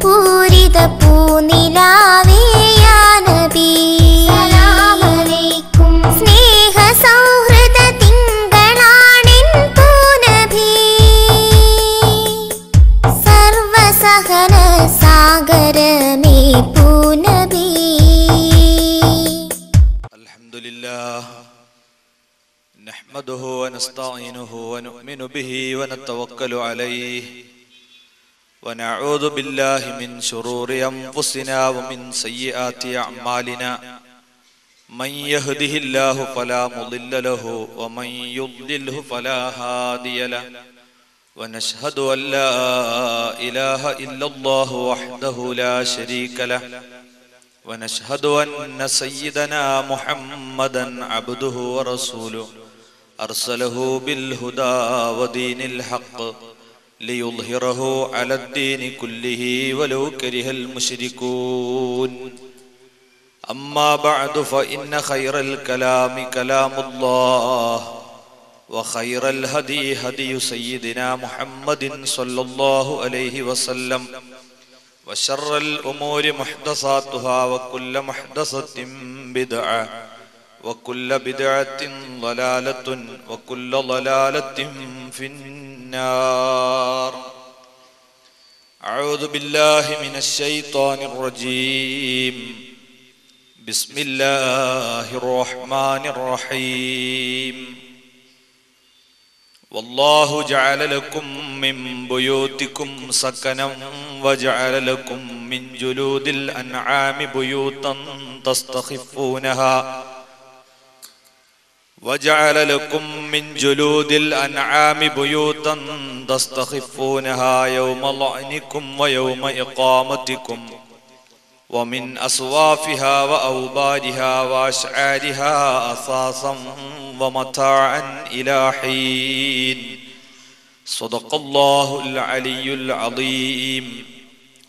പൂരിത പൂനിലാവേ യാ നബി സലാമലൈക്കും സ്നേഹ സൗഹൃദ തിങ്കളാണിൻ പൂനബി സർവസഹന സാഗരമേ പൂനബി അൽഹംദുലില്ലാഹ് നഹ്മദുഹു വനസ്തഈനുഹു വനുഅ്മിനു ബിഹി വനതവക്കലു അലൈഹി വനഊദു ബില്ലാഹി മിൻ ശുറൂരി അൻഫുസിനാ വമിൻ സയ്യിആതി അഅ്മാലിനാ മൻ യഹ്ദിഹില്ലാഹു ഫലാ മുളില്ല ലഹു വമൻ യുദ്ലിൽഹു ഫലാ ഹാദിയ ലഹു വനശ്ഹദു അൻ ലാ ഇലാഹ ഇല്ലല്ലാഹു വഹ്ദഹു ലാ ശരീക ലഹു ونشهد أن سيدنا محمدا عبده ورسوله أرسله بالهدى ودين الحق ليظهره على الدين كله ولو كره المشركون أما بعد فإن خير الكلام كلام الله وخير الهدي هدي سيدنا محمد صلى الله عليه وسلم وشر الأمور محدثاتها وكل محدثة بدعة وكل بدعة ضلالة وكل ضلالة في النار. أعوذ بالله من الشيطان الرجيم. بسم الله الرحمن الرحيم. والله جعل لكم من بيوتكم سكنا وجعل لكم من جلود الأنعام بيوتا تستخفونها يوم ظعنكم ويوم إقامتكم ومن أصوافها وأوبارها وأشعارها أثاثا ومتاعا إلى حين. صدق الله العلي العظيم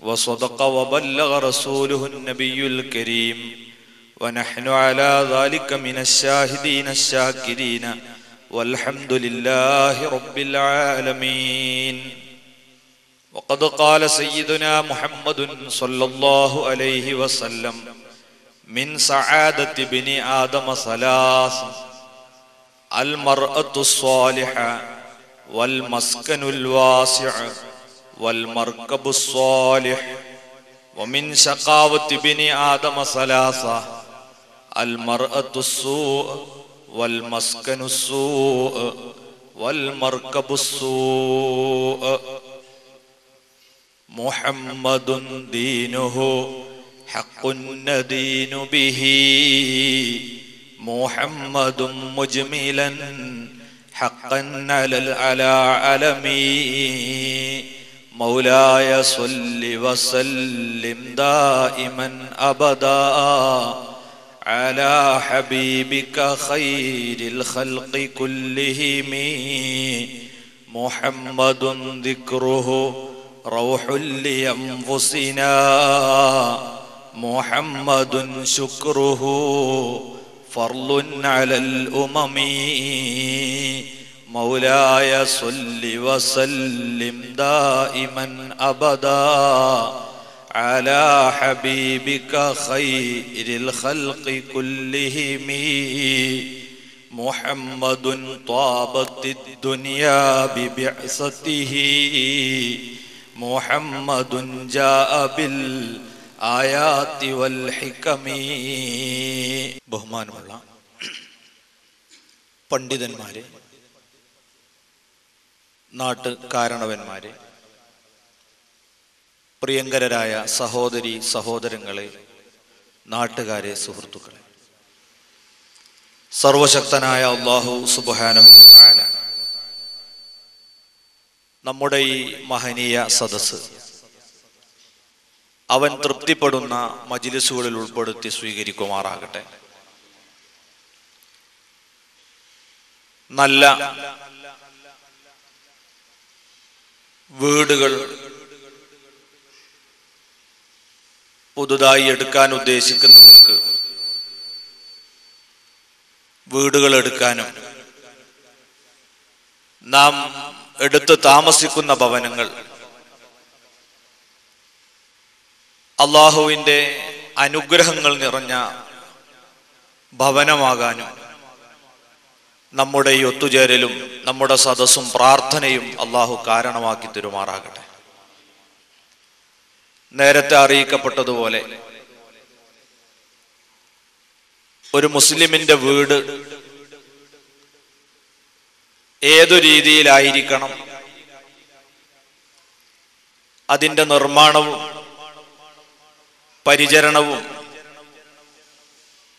وصدق وبلغ رسوله النبي الكريم ونحن على ذلك من الشاهدين الشاكرين والحمد لله رب العالمين. وقد قال سيدنا محمد صلى الله عليه وسلم من سعادة بن آدم ثلاث: المرأة الصالحة والمسكن الواسع والمركب الصالح. ومن شقاوة بن آدم ثلاثة: المرأة السوء والمسكن السوء والمركب السوء. محمد دينه حق ندين به محمد مجملا حقا على العالمي. مولاي صل وسلم دائما أبدا على حبيبك خير الخلق كلهم. محمد ذكره روح لأنفسنا محمد شكره فرض على الأمم. مولاي صل وسلم دائما أبدا على حبيبك خير الخلق كلهم. محمد طابت الدنيا ببعثته محمد جاء بالآيات والحكم. ബഹുമാനമുള്ള പണ്ഡിതന്മാരെ, നാട്ടുകാരണവന്മാരെ, പ്രിയങ്കരായ സഹോദരി സഹോദരങ്ങളെ, നാട്ടുകാരെ, സുഹൃത്തുക്കളെ, സർവശക്തനായ അല്ലാഹു സുബ്ഹാനഹു വ തആല നമ്മുടെ ഈ മഹനീയ സദസ്സ് അവൻ തൃപ്തിപ്പെടുന്ന മജ്ലിസുകളിൽ ഉൾപ്പെടുത്തി സ്വീകരിക്കുമാറാകട്ടെ. നല്ല വീടുകൾ പുതുതായി എടുക്കാൻ ഉദ്ദേശിക്കുന്നവർക്ക് വീടുകൾ എടുക്കാനും നാം എടുത്ത് താമസിക്കുന്ന ഭവനങ്ങൾ അള്ളാഹുവിൻ്റെ അനുഗ്രഹങ്ങൾ നിറഞ്ഞ ഭവനമാകാനും നമ്മുടെ ഈ ഒത്തുചേരലും നമ്മുടെ സദസ്സും പ്രാർത്ഥനയും അള്ളാഹു കാരണമാക്കി തരുമാറാകട്ടെ. നേരത്തെ അറിയിക്കപ്പെട്ടതുപോലെ ഒരു മുസ്ലിമിന്റെ വീട് ഏതു രീതിയിലായിരിക്കണം, അതിൻ്റെ നിർമ്മാണവും പരിചരണവും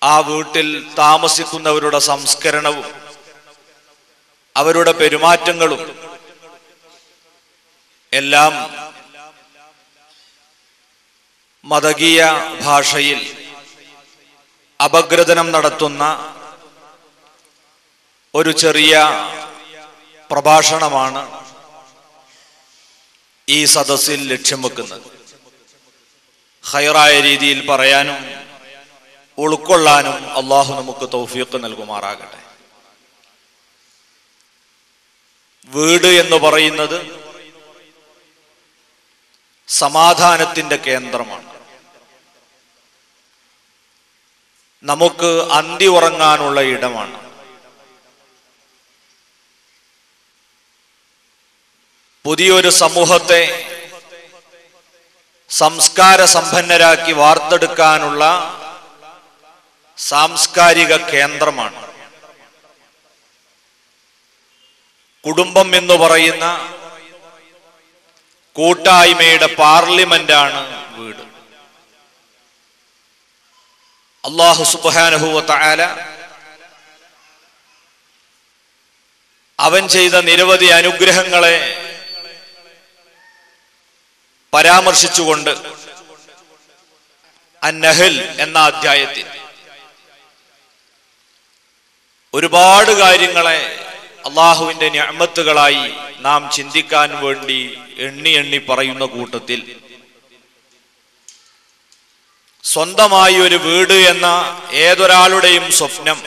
ആ വീട്ടിൽ താമസിക്കുന്നവരുടെ സംസ്കരണവും അവരുടെ പെരുമാറ്റങ്ങളും എല്ലാം മതകീയ ഭാഷയിൽ അപഗ്രഥനം നടത്തുന്ന ഒരു ചെറിയ പ്രഭാഷണമാണ് ഈ സദസ്സിൽ ലക്ഷ്യം വെക്കുന്നത്. ഖൈറായ രീതിയിൽ പറയാനും ഉൾക്കൊള്ളാനും അള്ളാഹു നമുക്ക് തൗഫീഖ് നൽകുമാറാകട്ടെ. വീട് എന്ന് പറയുന്നത് സമാധാനത്തിന്റെ കേന്ദ്രമാണ്. നമുക്ക് അന്തി ഉറങ്ങാനുള്ള ഇടമാണ്. പുതിയൊരു സമൂഹത്തെ സംസ്കാര സമ്പന്നരാക്കി വാർത്തെടുക്കാനുള്ള സാംസ്കാരിക കേന്ദ്രമാണ്. കുടുംബം എന്ന് പറയുന്ന കൂട്ടായ്മയുടെ പാർലമെന്റാണ് വീട്. അല്ലാഹു സുബ്ഹാനഹു വ തആല അവൻ ചെയ്ത നിരവധി അനുഗ്രഹങ്ങളെ പരാമർശിച്ചുകൊണ്ട് അൻ-നഹ്ൽ എന്ന അധ്യായത്തിൽ ഒരുപാട് കാര്യങ്ങളെ അള്ളാഹുവിന്റെ നിഅമത്തുകളായി നാം ചിന്തിക്കാൻ വേണ്ടി എണ്ണി എണ്ണി പറയുന്ന കൂട്ടത്തിൽ സ്വന്തമായി ഒരു വീട് എന്ന ഏതൊരാളുടെയും സ്വപ്നം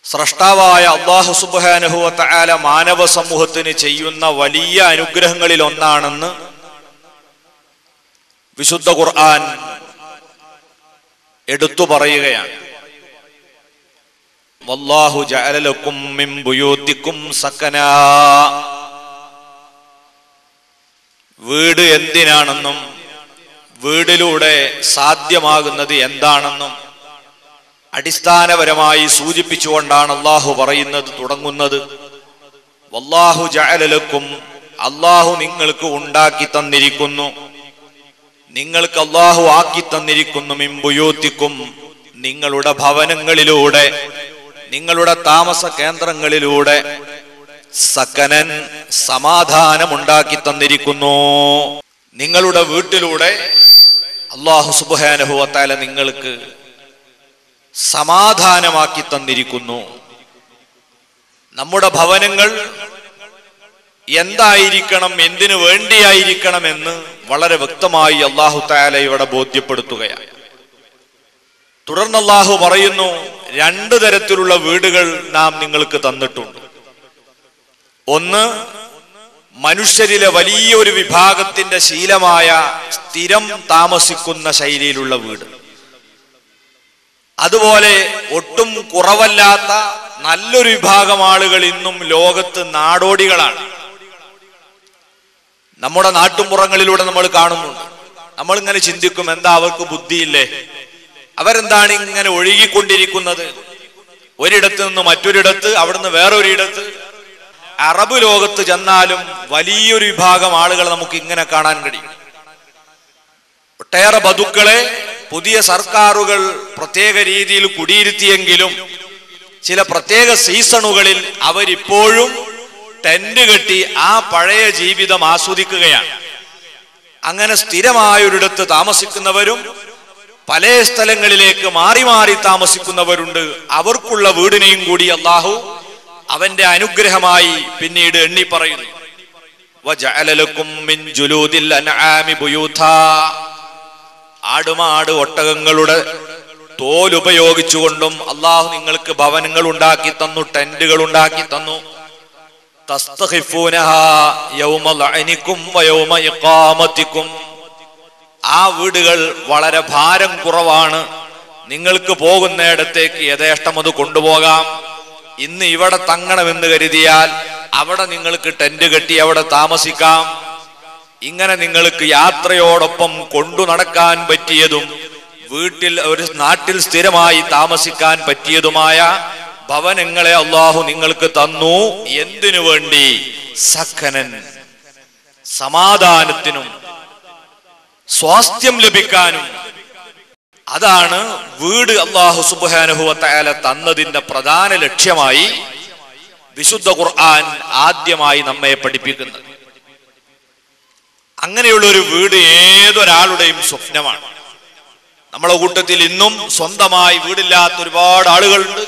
സ്രഷ്ടാവായ അല്ലാഹു സുബ്ഹാനഹു വ തആല മാനവ സമൂഹത്തിന് ചെയ്യുന്ന വലിയ അനുഗ്രഹങ്ങളിൽ ഒന്നാണെന്ന് വിശുദ്ധ ഖുർആൻ എടുത്തു പറയുകയാണ്. വല്ലാഹു ജഅല ലക്കും മിൻ ബുയൂതിക്കും സകനാ. വീട് എന്തിനാണെന്നും വീടിലൂടെ സാധ്യമാകുന്നത് എന്താണെന്നും അടിസ്ഥാനപരമായി സൂചിപ്പിച്ചുകൊണ്ടാണ് അല്ലാഹു പറയുന്നത് തുടങ്ങുന്നത്. വല്ലാഹു ജഅല ലക്കും, അല്ലാഹു നിങ്ങൾക്ക് ഉണ്ടാക്കി തന്നിരിക്കുന്നു, നിങ്ങൾക്ക് അല്ലാഹു ആക്കി തന്നിരിക്കുന്നു, മിൻ ബുയൂതിക്കും, നിങ്ങളുടെ ഭവനങ്ങളിലൂടെ, നിങ്ങളുടെ താമസ കേന്ദ്രങ്ങളിലൂടെ, സകനൻ, സമാധാനമുണ്ടാക്കി തന്നിരിക്കുന്നു. നിങ്ങളുടെ വീട്ടിലൂടെ അല്ലാഹു സുബ്ഹാനഹു വ തആല നിങ്ങൾക്ക് സമാധാനമാക്കി തന്നിരിക്കുന്നു. നമ്മുടെ ഭവനങ്ങൾ എന്തായിരിക്കണം, എന്തിനു വേണ്ടിയായിരിക്കണം എന്ന് വളരെ വ്യക്തമായി അല്ലാഹു തആല ഇവിടെ ബോധ്യപ്പെടുത്തുകയാണ്. തുടർന്ന് അല്ലാഹു പറയുന്നു, രണ്ട് തരത്തിലുള്ള വീടുകൾ നാം നിങ്ങൾക്ക് തന്നിട്ടുണ്ട്. ഒന്ന്, മനുഷ്യരിലെ വലിയൊരു വിഭാഗത്തിന്റെ ശീലമായ സ്ഥിരം താമസിക്കുന്ന ശൈലിയിലുള്ള വീട്. അതുപോലെ ഒട്ടും കുറവല്ലാത്ത നല്ലൊരു വിഭാഗം ആളുകൾ ഇന്നും ലോകത്ത് നാടോടികളാണ്. നമ്മുടെ നാട്ടുമ്പുറങ്ങളിലൂടെ നമ്മൾ കാണുന്നുണ്ട്. നമ്മളിങ്ങനെ ചിന്തിക്കും, എന്താ അവർക്ക് ബുദ്ധിയില്ലേ, അവരെന്താണ് ഇങ്ങനെ ഒഴുകിക്കൊണ്ടിരിക്കുന്നത്, ഒരിടത്ത് നിന്ന് മറ്റൊരിടത്ത്, അവിടുന്ന് വേറൊരിടത്ത്. അറബ് ലോകത്ത് ചെന്നാലും വലിയൊരു വിഭാഗം ആളുകൾ നമുക്ക് ഇങ്ങനെ കാണാൻ കഴിയും. ഒട്ടേറെ ബദുക്കളെ പുതിയ സർക്കാരുകൾ പ്രത്യേക രീതിയിൽ കുടിയിരുത്തിയെങ്കിലും ചില പ്രത്യേക സീസണുകളിൽ അവരിപ്പോഴും ടെന്റ് കെട്ടി ആ പഴയ ജീവിതം ആസ്വദിക്കുകയാണ്. അങ്ങനെ സ്ഥിരമായൊരിടത്ത് താമസിക്കുന്നവരും പല സ്ഥലങ്ങളിലേക്ക് മാറി മാറി താമസിക്കുന്നവരുണ്ട്. അവർക്കുള്ള വീടിനെയും കൂടി അല്ലാഹു അവന്റെ അനുഗ്രഹമായി പിന്നീട് എണ്ണി പറയുന്നു. വജഅല ലക്കും മിൻ ജുലൂദിൽ അൻആമി ബുയൂതാ. ആടുമാട് ഒട്ടകങ്ങളുടെ തോൽ ഉപയോഗിച്ചുകൊണ്ടും അല്ലാഹു നിങ്ങൾക്ക് ഭവനങ്ങൾ ഉണ്ടാക്കി തന്നു, ടെന്റുകൾ ഉണ്ടാക്കി തന്നു. തസ്തഖിഫൂനഹാ യൗമ ലഅനിക്കും വയൗമ ഇഖാമത്തിക്കും. ആ വീടുകൾ വളരെ ഭാരം കുറവാണ്, നിങ്ങൾക്ക് പോകുന്നിടത്തേക്ക് യഥേഷ്ടം അത് കൊണ്ടുപോകാം. ഇന്ന് ഇവിടെ തങ്ങണമെന്ന് കരുതിയാൽ അവിടെ നിങ്ങൾക്ക് ടെന്റ് കെട്ടി അവിടെ താമസിക്കാം. ഇങ്ങനെ നിങ്ങൾക്ക് യാത്രയോടൊപ്പം കൊണ്ടു നടക്കാൻ പറ്റിയതും വീട്ടിൽ ഒരു നാട്ടിൽ സ്ഥിരമായി താമസിക്കാൻ പറ്റിയതുമായ ഭവനങ്ങളെ അള്ളാഹു നിങ്ങൾക്ക് തന്നു. എന്തിനു വേണ്ടി? സഖനൻ, സമാധാനത്തിനും സ്വാസ്ഥ്യം ലഭിക്കാനും. അതാണ് വീട് അള്ളാഹു സുബ്ഹാനഹു വ തആല തന്നതിന്റെ പ്രധാന ലക്ഷ്യമായി വിശുദ്ധ ഖുർആൻ ആദ്യമായി നമ്മെ പഠിപ്പിക്കുന്നത്. അങ്ങനെയുള്ള ഒരു വീട് ഏതൊരാളുടെയും സ്വപ്നമാണ്. നമ്മളെ കൂട്ടത്തിൽ ഇന്നും സ്വന്തമായി വീടില്ലാത്ത ഒരുപാട് ആളുകളുണ്ട്.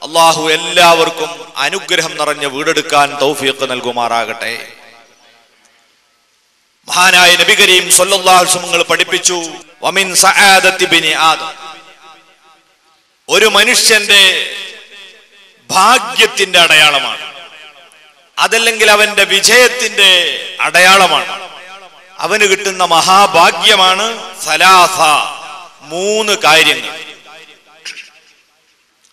അള്ളാഹു എല്ലാവർക്കും അനുഗ്രഹം നിറഞ്ഞ വീടെടുക്കാൻ തൗഫീഖ് നൽകുമാറാകട്ടെ. മഹാനായ നബി കരീം സ്വല്ലല്ലാഹു അലൈഹി വസല്ലം പഠിപ്പിച്ചു, വമിൻ സആദത്തി ബിനി ആദം, ഒരു മനുഷ്യന്റെ ഭാഗ്യത്തിന്റെ അടയാളമാണ്, അതല്ലെങ്കിൽ അവന്റെ വിജയത്തിന്റെ അടയാളമാണ്, അവന് കിട്ടുന്ന മഹാഭാഗ്യമാണ് സലാസ, 3 കാര്യങ്ങൾ.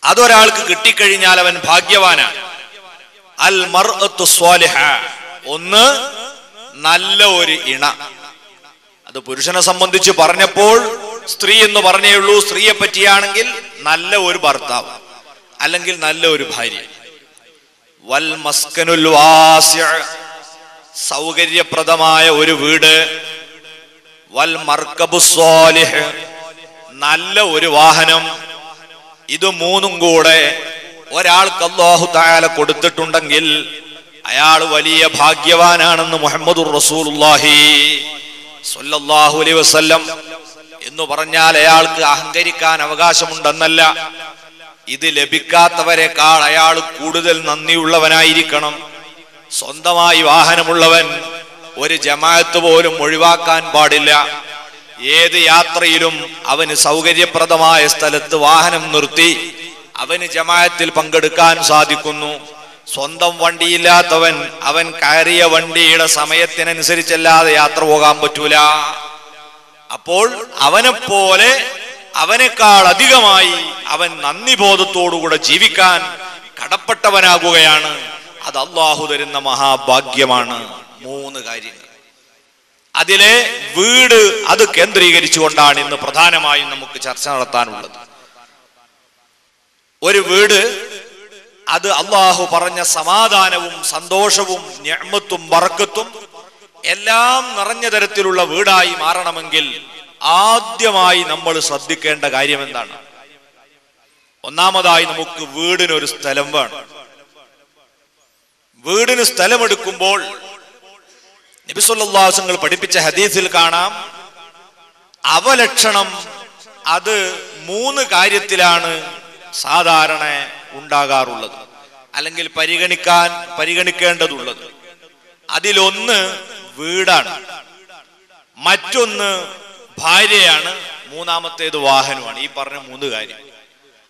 അതൊരാൾക്ക് കിട്ടിക്കഴിഞ്ഞാൽ അവൻ ഭാഗ്യവാനാണ്. അൽ മർഅത്തു സ്വാലിഹ, ഒന്ന് നല്ല ഒരു ഇണ. അത് പുരുഷനെ സംബന്ധിച്ച് പറഞ്ഞപ്പോൾ സ്ത്രീ എന്ന് പറഞ്ഞേ ഉള്ളൂ. സ്ത്രീയെ പറ്റിയാണെങ്കിൽ നല്ല ഒരു ഭർത്താവ് അല്ലെങ്കിൽ നല്ല ഒരു ഭാര്യ. വൽ മസ്കനുൽ വാസിഅ, സൗകര്യപ്രദമായ ഒരു വീട്. വൽ മർകബു സ്വാലിഹ്, നല്ല ഒരു വാഹനം. ഇത് 3 കൂടെ ഒരാൾക്ക് അല്ലാഹു തആല കൊടുത്തിട്ടുണ്ടെങ്കിൽ അയാൾ വലിയ ഭാഗ്യവാനാണെന്ന് മുഹമ്മദുർ റസൂലുള്ളാഹി സ്വല്ലല്ലാഹു അലൈഹി വസല്ലം. എന്ന് പറഞ്ഞാൽ അയാൾക്ക് അഹങ്കരിക്കാൻ അവകാശമുണ്ടെന്നല്ല, ഇത് ലഭിക്കാത്തവരെക്കാൾ അയാൾ കൂടുതൽ നന്ദിയുള്ളവനായിരിക്കണം. സ്വന്തമായി വാഹനമുള്ളവൻ ഒരു ജമാഅത്ത് പോലും ഒഴിവാക്കാൻ പാടില്ല. ഏത് യാത്രയിലും അവന് സൗകര്യപ്രദമായ സ്ഥലത്ത് വാഹനം നിർത്തി അവന് ജമാഅത്തിൽ പങ്കെടുക്കാൻ സാധിക്കുന്നു. സ്വന്തം വണ്ടിയില്ലാത്തവൻ അവൻ കയറിയ വണ്ടിയുടെ സമയത്തിനനുസരിച്ചല്ലാതെ യാത്ര പോകാൻ പറ്റൂല. അപ്പോൾ അവനെപ്പോലെ അവനേക്കാൾ അധികമായി അവൻ നന്ദിബോധത്തോടുകൂടെ ജീവിക്കാൻ കടപ്പെട്ടവനാകുകയാണ്. അത് അല്ലാഹു തരുന്ന മഹാഭാഗ്യമാണ്. 3 കാര്യങ്ങൾ. അതിലെ വീട്, അത് കേന്ദ്രീകരിച്ചുകൊണ്ടാണ് ഇന്ന് പ്രധാനമായും നമുക്ക് ചർച്ച നടത്താനുള്ളത്. ഒരു വീട്, അത് അല്ലാഹു പറഞ്ഞ സമാധാനവും സന്തോഷവും നിഅമത്തും ബറക്കത്തും എല്ലാം നിറഞ്ഞ തരത്തിലുള്ള വീടായി മാറണമെങ്കിൽ ആദ്യമായി നമ്മൾ ശ്രദ്ധിക്കേണ്ട കാര്യം എന്താണ്? ഒന്നാമതായി നമുക്ക് വീടിനൊരു സ്ഥലം വേണം. വീടിന് സ്ഥലമെടുക്കുമ്പോൾ നബി സല്ലല്ലാഹു അലൈഹി വസല്ലം പഠിപ്പിച്ച ഹദീസിൽ കാണാം, അവലക്ഷണം അത് 3 കാര്യത്തിലാണ് സാധാരണ ഉണ്ടാകാറുള്ളത്, അല്ലെങ്കിൽ പരിഗണിക്കേണ്ടതുള്ളത്. അതിലൊന്ന് വീടാണ്, മറ്റൊന്ന് ഭാര്യയാണ്, മൂന്നാമത്തേത് വാഹനമാണ്. ഈ പറഞ്ഞ 3 കാര്യം.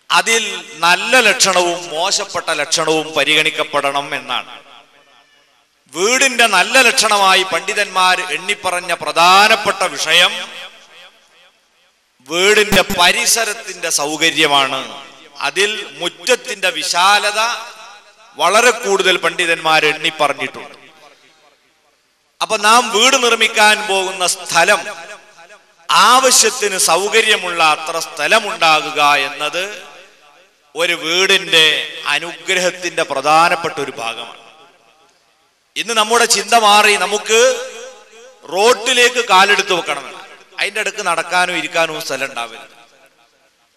അതിൽ നല്ല ലക്ഷണവും മോശപ്പെട്ട ലക്ഷണവും പരിഗണിക്കപ്പെടണം എന്നാണ്. വീടിന്റെ നല്ല ലക്ഷണമായി പണ്ഡിതന്മാർ എണ്ണിപ്പറഞ്ഞ പ്രധാനപ്പെട്ട വിഷയം വീടിന്റെ പരിസരത്തിന്റെ സൗകര്യമാണ്. അതിൽ മുറ്റത്തിന്റെ വിശാലത വളരെ കൂടുതൽ പണ്ഡിതന്മാർ എണ്ണിപ്പറഞ്ഞിട്ടുണ്ട്. അപ്പൊ നാം വീട് നിർമ്മിക്കാൻ പോകുന്ന സ്ഥലം ആവശ്യത്തിന് സൗകര്യമുള്ള അത്ര സ്ഥലമുണ്ടാകുക എന്നത് ഒരു വീടിന്റെ അനുഗ്രഹത്തിന്റെ പ്രധാനപ്പെട്ട ഒരു ഭാഗമാണ്. ഇന്ന് നമ്മുടെ ചിന്ത മാറി, നമുക്ക് റോട്ടിലേക്ക് കാലെടുത്ത് വെക്കണമെന്ന്, അതിൻ്റെ അടുക്ക് നടക്കാനോ ഇരിക്കാനോ സ്ഥലം ഉണ്ടാവില്ല.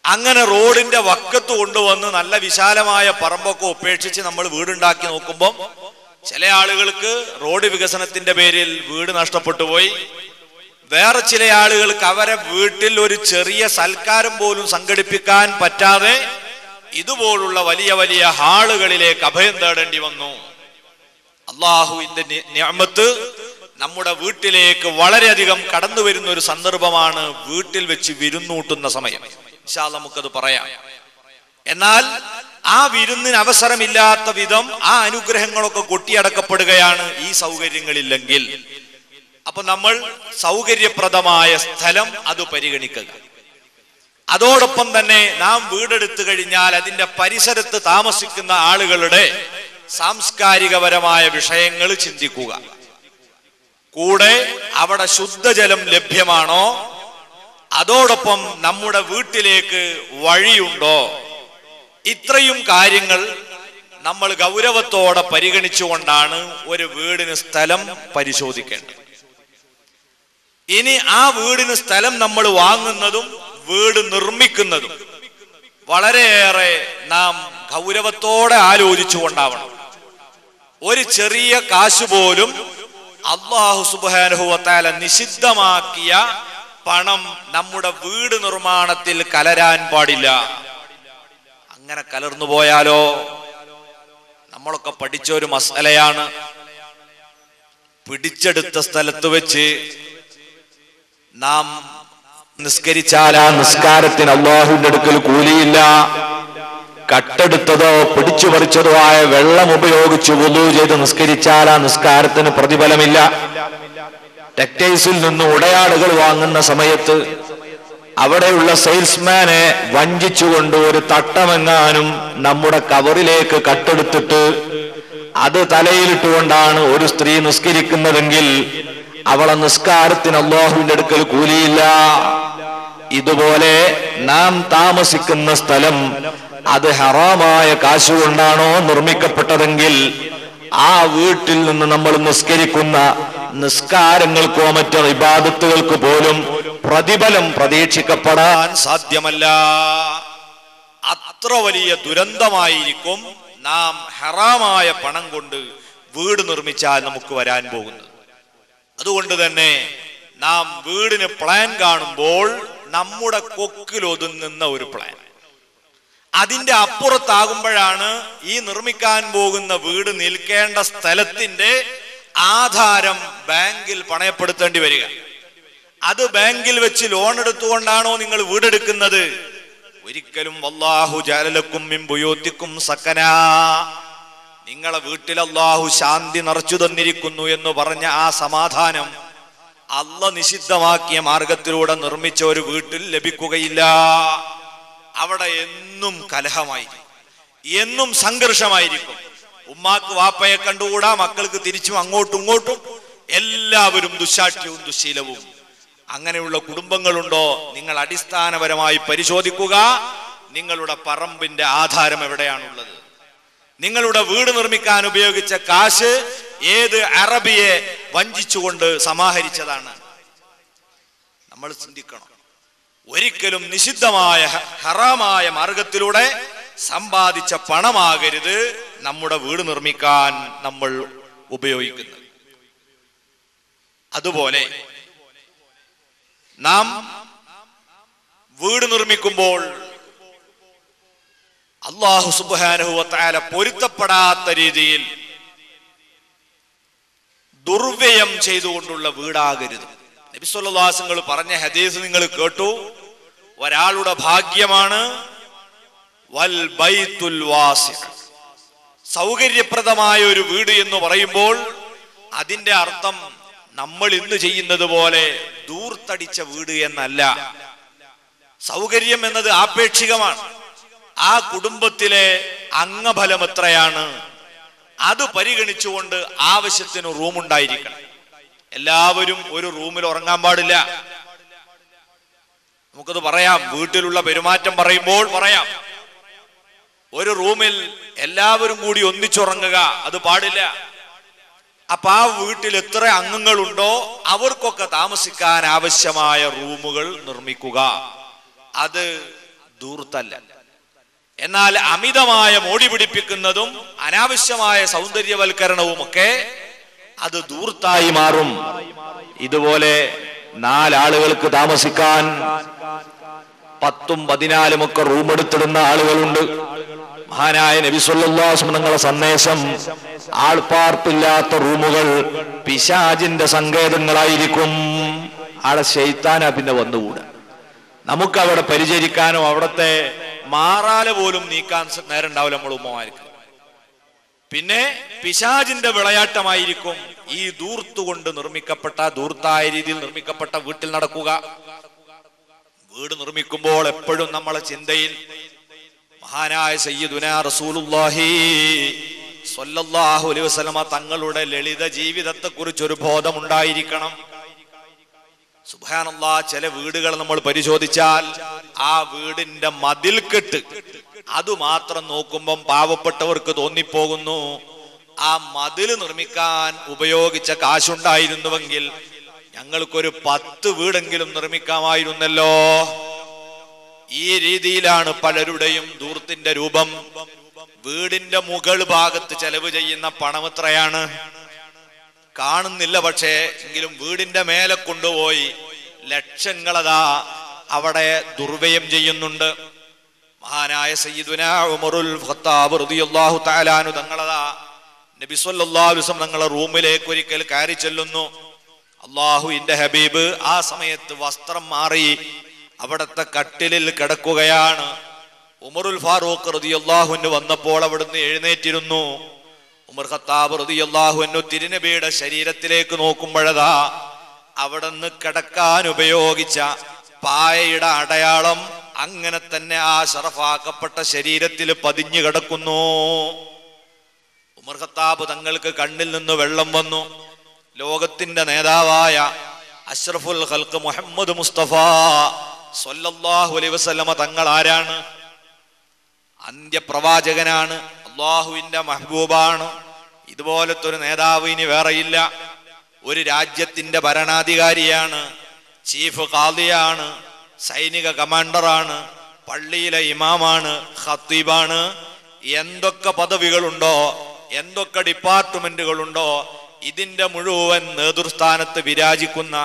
അങ്ങനെ റോഡിന്റെ വക്കത്ത് കൊണ്ടുവന്ന് നല്ല വിശാലമായ പറമ്പൊക്കെ ഉപേക്ഷിച്ച് നമ്മൾ വീടുണ്ടാക്കി നോക്കുമ്പോൾ ചില ആളുകൾക്ക് റോഡ് വികസനത്തിന്റെ പേരിൽ വീട് നഷ്ടപ്പെട്ടു പോയി. വേറെ ചില ആളുകൾക്ക് അവരെ വീട്ടിൽ ഒരു ചെറിയ സൽക്കാരം പോലും സംഘടിപ്പിക്കാൻ പറ്റാതെ ഇതുപോലുള്ള വലിയ വലിയ ഹാളുകളിലേക്ക് അഭയം തേടേണ്ടി വന്നു. അല്ലാഹുവിന്റെ നിഅമത്ത് നമ്മുടെ വീട്ടിലേക്ക് വളരെയധികം കടന്നു വരുന്ന ഒരു സന്ദർഭമാണ് വീട്ടിൽ വെച്ച് വിരുന്നൂട്ടുന്ന സമയം. ഇൻഷാ അല്ലാഹ് നമുക്കത് പറയാം. എന്നാൽ ആ വിരുന്നിന് അവസരമില്ലാത്ത വിധം ആ അനുഗ്രഹങ്ങളൊക്കെ കൊട്ടിയടക്കപ്പെടുകയാണ് ഈ സൗകര്യങ്ങളില്ലെങ്കിൽ. അപ്പൊ നമ്മൾ സൗകര്യപ്രദമായ സ്ഥലം അത് പരിഗണിക്കുക. അതോടൊപ്പം തന്നെ നാം വീടെടുത്തു കഴിഞ്ഞാൽ അതിന്റെ പരിസരത്ത് താമസിക്കുന്ന ആളുകളുടെ സാംസ്കാരികപരമായ വിഷയങ്ങൾ ചിന്തിക്കുക. കൂടെ അവിടെ ശുദ്ധജലം ലഭ്യമാണോ, അതോടൊപ്പം നമ്മുടെ വീട്ടിലേക്ക് വഴിയുണ്ടോ, ഇത്രയും കാര്യങ്ങൾ നമ്മൾ ഗൗരവത്തോടെ പരിഗണിച്ചുകൊണ്ടാണ് ഒരു വീടിന് സ്ഥലം പരിശോധിക്കേണ്ടത്. ഇനി ആ വീടിന് സ്ഥലം നമ്മൾ വാങ്ങുന്നതും വീട് നിർമ്മിക്കുന്നതും വളരെയേറെ നാം ഗൗരവത്തോടെ ആലോചിച്ചുകൊണ്ടാവണം. ഒരു ചെറിയ കാശ് പോലും അല്ലാഹു സുബ്ഹാനഹു വ തആല നിഷിദ്ധമാക്കിയ പണം നമ്മുടെ വീട് നിർമ്മാണത്തിൽ കലരാൻ പാടില്ല. അങ്ങനെ കലർന്നു പോയാലോ, നമ്മളൊക്കെ പഠിച്ച ഒരു മസലയാണ്, പിടിച്ചെടുത്ത സ്ഥലത്ത് വെച്ച് നാം നിസ്കരിച്ചാൽ ആ നിസ്കാരത്തിന് അല്ലാഹുവിന്റെ അടുക്കൽ കൂലിയില്ല. കട്ടെടുത്തതോ പിടിച്ചു പറിച്ചതോ ആയ വെള്ളം ഉപയോഗിച്ച് വുളൂ ചെയ്ത് നിസ്കരിച്ചാൽ ആ നിസ്കാരത്തിന് പ്രതിഫലമില്ല. ടെക്സ്റ്റൈൽസിൽ നിന്ന് ഉടയാടുകൾ വാങ്ങുന്ന സമയത്ത് അവിടെയുള്ള സെയിൽസ്മാനെ വഞ്ചിച്ചുകൊണ്ട് ഒരു തട്ടമെങ്ങാനും നമ്മുടെ കവറിലേക്ക് കട്ടെടുത്തിട്ട് അത് തലയിലിട്ടുകൊണ്ടാണ് ഒരു സ്ത്രീ നിസ്കരിക്കുന്നതെങ്കിൽ അവളെ നിസ്കാരത്തിന് അല്ലാഹുവിന്റെ അടുക്കൽ കൂലിയില്ല. ഇതുപോലെ നാം താമസിക്കുന്ന സ്ഥലം അത് ഹറാമായ കാശുകൊണ്ടാണോ നിർമ്മിക്കപ്പെട്ടതെങ്കിൽ ആ വീട്ടിൽ നിന്ന് നമ്മൾ നിസ്കരിക്കുന്ന നിസ്കാരങ്ങൾക്കോ മറ്റു ഇബാദത്തുകൾക്ക് പോലും പ്രതിഫലം പ്രതീക്ഷിക്കപ്പെടാൻ സാധ്യമല്ല. അത്ര വലിയ ദുരന്തമായിരിക്കും നാം ഹറാമായ പണം കൊണ്ട് വീട് നിർമ്മിച്ചാൽ നമുക്ക് വരാൻ പോകുന്നത്. അതുകൊണ്ട് തന്നെ നാം വീടിന് പ്ലാൻ കാണുമ്പോൾ നമ്മുടെ കൊക്കിലൊതുങ്ങുന്ന ഒരു പ്ലാൻ, അതിന്റെ അപ്പുറത്താകുമ്പോഴാണ് ഈ നിർമ്മിക്കാൻ പോകുന്ന വീട് നിൽക്കേണ്ട സ്ഥലത്തിന്റെ ആധാരം ബാങ്കിൽ പണയപ്പെടുത്തേണ്ടി വരിക. അത് ബാങ്കിൽ വെച്ച് ലോൺ എടുത്തുകൊണ്ടാണോ നിങ്ങൾ വീടെടുക്കുന്നത്? ഒരിക്കലും. വല്ലാഹു ജഅലലക്കും മിൻ ബുയൂത്തിക്കും സക്കനാ, നിങ്ങളെ വീട്ടിൽ അല്ലാഹു ശാന്തി നിറച്ചു തന്നിരിക്കുന്നു എന്ന് പറഞ്ഞ ആ സമാധാനം അല്ലാഹ് നിഷിദ്ധമാക്കിയ മാർഗത്തിലൂടെ നിർമ്മിച്ച ഒരു വീട്ടിൽ ലഭിക്കുകയില്ല. അവിടെ എന്നും കലഹമായിരിക്കും, എന്നും സംഘർഷമായിരിക്കും. ഉമ്മാക്ക് വാപ്പയെ കണ്ടുകൂടാ, മക്കൾക്ക് തിരിച്ചും അങ്ങോട്ടും ഇങ്ങോട്ടും എല്ലാവരും ദുശാഠ്യവും ദുശീലവും. അങ്ങനെയുള്ള കുടുംബങ്ങളുണ്ടോ? നിങ്ങൾ അടിസ്ഥാനപരമായി പരിശോധിക്കുക. നിങ്ങളുടെ പറമ്പിന്റെ ആധാരം എവിടെയാണുള്ളത്? നിങ്ങളുടെ വീട് നിർമ്മിക്കാൻ ഉപയോഗിച്ച കാശ് ഏത് അറബിയെ വഞ്ചിച്ചുകൊണ്ട് സമാഹരിച്ചതാണ്? നമ്മൾ ചിന്തിക്കണം. ഒരിക്കലും നിഷിദ്ധമായ ഹറാമായ മാർഗത്തിലൂടെ സമ്പാദിച്ച പണമാകരുത് നമ്മുടെ വീട് നിർമ്മിക്കാൻ നമ്മൾ ഉപയോഗിക്കുന്നത്. അതുപോലെ നാം വീട് നിർമ്മിക്കുമ്പോൾ അല്ലാഹു സുബ്ഹാനഹു വ തആല പൊരുത്തപ്പെടാത്ത രീതിയിൽ ദുർവ്യയം ചെയ്തുകൊണ്ടുള്ള വീടാകരുത്. നബി സല്ലല്ലാഹു അലൈഹി വസല്ലം പറഞ്ഞ ഹദീസ് നിങ്ങൾ കേട്ടു. ഒരാളുടെ ഭാഗ്യമാണ് വൽ ബൈത്തുൽ വാസി, സൗകര്യപ്രദമായ ഒരു വീട് എന്ന് പറയുമ്പോൾ അതിന്റെ അർത്ഥം നമ്മൾ ഇന്ന് ചെയ്യുന്നത് പോലെ ദൂർത്തടിച്ച വീട് എന്നല്ല. സൗകര്യം എന്നത് ആപേക്ഷികമാണ്. ആ കുടുംബത്തിലെ അംഗബലം എത്രയാണ് അത് പരിഗണിച്ചുകൊണ്ട് ആവശ്യത്തിന് റൂമുണ്ടായിരിക്കണം. എല്ലാവരും ഒരു റൂമിൽ ഉറങ്ങാൻ പാടില്ല. നമുക്കത് പറയാം, വീട്ടിലുള്ള പെരുമാറ്റം പറയുമ്പോൾ പറയാം. ഒരു റൂമിൽ എല്ലാവരും കൂടി ഒന്നിച്ചുറങ്ങുക അത് പാടില്ല. അപ്പൊ ആ വീട്ടിൽ എത്ര അംഗങ്ങളുണ്ടോ അവർക്കൊക്കെ താമസിക്കാൻ ആവശ്യമായ റൂമുകൾ നിർമ്മിക്കുക. അത് ദൂർത്തല്ല. എന്നാൽ അമിതമായ മോടി പിടിപ്പിക്കുന്നതും അനാവശ്യമായ സൗന്ദര്യവൽക്കരണവും ഒക്കെ അത് ദൂർത്തായി മാറും. ഇതുപോലെ 4 ആളുകൾക്ക് താമസിക്കാൻ 10ഉം 14ഉം ഒക്കെ റൂം എടുത്തിടുന്ന ആളുകളുണ്ട്. മഹാനായ നബി സല്ലല്ലാഹു അലൈഹി വസല്ലം തങ്ങളുടെ സന്ദേശം, ആൾപ്പാർപ്പില്ലാത്ത റൂമുകൾ പിശാചിന്റെ സങ്കേതങ്ങളായിരിക്കും. ആടെ ശൈത്താനാ പിന്നെ വന്നുകൂടാ. നമുക്ക് അവിടെ പരിചരിക്കാനോ അവിടത്തെ മാറാല പോലും നീക്കാൻ നേരം ഉണ്ടാവില്ല നമ്മൾ ഉമ്മമാർക്ക്. പിന്നെ പിശാചിന്റെ വിളയാട്ടമായിരിക്കും ഈ ധൂർത്തുകൊണ്ട് നിർമ്മിക്കപ്പെട്ട ധൂർത്തായ രീതിയിൽ നിർമ്മിക്കപ്പെട്ട വീട്ടിൽ നടക്കുക. വീട് നിർമ്മിക്കുമ്പോൾ എപ്പോഴും നമ്മളെ ചിന്തയിൽ മഹാനായ സയ്യിദുനാ റസൂലുള്ളാഹി സ്വല്ലല്ലാഹു അലൈഹി വസല്ലമ തങ്ങളുടെ ലളിത ജീവിതത്തെ കുറിച്ചൊരു ബോധമുണ്ടായിരിക്കണം. സുബ്ഹാനല്ലാഹ്, ചില വീടുകൾ നമ്മൾ പരിശോധിച്ചാൽ ആ വീടിന്റെ മതിൽക്കെട്ട് അതുമാത്രം നോക്കുമ്പം പാവപ്പെട്ടവർക്ക് തോന്നിപ്പോകുന്നു ആ മതിൽ നിർമ്മിക്കാൻ ഉപയോഗിച്ച കാശുണ്ടായിരുന്നുവെങ്കിൽ ഞങ്ങൾക്കൊരു 10 വീടെങ്കിലും നിർമ്മിക്കാമായിരുന്നല്ലോ. ഈ രീതിയിലാണ് പലരുടെയും ധൂർത്തിന്റെ രൂപം. വീടിന്റെ മുകൾ ഭാഗത്ത് ചെലവ് ചെയ്യുന്ന പണം എത്രയാണ് കാണുന്നില്ല, പക്ഷേ എങ്കിലും വീടിന്റെ മേലെ കൊണ്ടുപോയി ലക്ഷങ്ങളതാ അവിടെ ദുർവ്യയം ചെയ്യുന്നുണ്ട്. മഹാനായ സയ്യിദുനാ ഉമറുൽ ഖത്താബ് റളിയല്ലാഹു തആല അൻഹു തങ്ങളതാ നബി സല്ലല്ലാഹു അലൈഹി വസല്ലം തങ്ങളെ റൂമിലേക്ക് ഒരിക്കൽ കയറി ചെല്ലുന്നു. അല്ലാഹുവിന്റെ ഹബീബ് ആ സമയത്ത് വസ്ത്രം മാറി അവിടത്തെ കട്ടിലിൽ കിടക്കുകയാണ്. ഉമറുൽ ഫാറൂഖ് റളിയല്ലാഹു അൻഹു വന്നപ്പോൾ അവിടുന്ന് എഴുന്നേറ്റിരുന്നു. ഉമർ ഖത്താബ് റളിയല്ലാഹു അൻഹു തിരുനബിയുടെ ശരീരത്തിലേക്ക് നോക്കുമ്പോഴതാ അവിടുന്ന് കിടക്കാൻ ഉപയോഗിച്ച പായയുടെ അടയാളം അങ്ങനെ തന്നെ ആ ശറഫാക്കപ്പെട്ട ശരീരത്തിൽ പതിഞ്ഞു കിടക്കുന്നു. ഉമർ ഖത്താബ് തങ്ങൾക്ക് കണ്ണിൽ നിന്ന് വെള്ളം വന്നു. ലോകത്തിന്റെ നേതാവായ അഷ്റഫുൽ ഖൽഖ് മുഹമ്മദ് മുസ്തഫ സ്വല്ലല്ലാഹു അലൈഹി വസല്ലമ തങ്ങൾ ആരാണ്? അന്ത്യപ്രവാചകനാണ്, അള്ളാഹുവിന്റെ മഹബൂബാണ്. ഇതുപോലത്തെ ഒരു നേതാവ് ഇനി വേറെയില്ല. ഒരു രാജ്യത്തിന്റെ ഭരണാധികാരിയാണ്, ചീഫ് ഖാദിയാണ്, സൈനിക കമാൻഡറാണ്, പള്ളിയിലെ ഇമാമാണ്, ഖത്തീബാണ്. എന്തൊക്കെ പദവികളുണ്ടോ, എന്തൊക്കെ ഡിപ്പാർട്ട്മെന്റുകളുണ്ടോ, ഇതിന്റെ മുഴുവൻ നേതൃസ്ഥാനത്ത് വിരാജിക്കുന്ന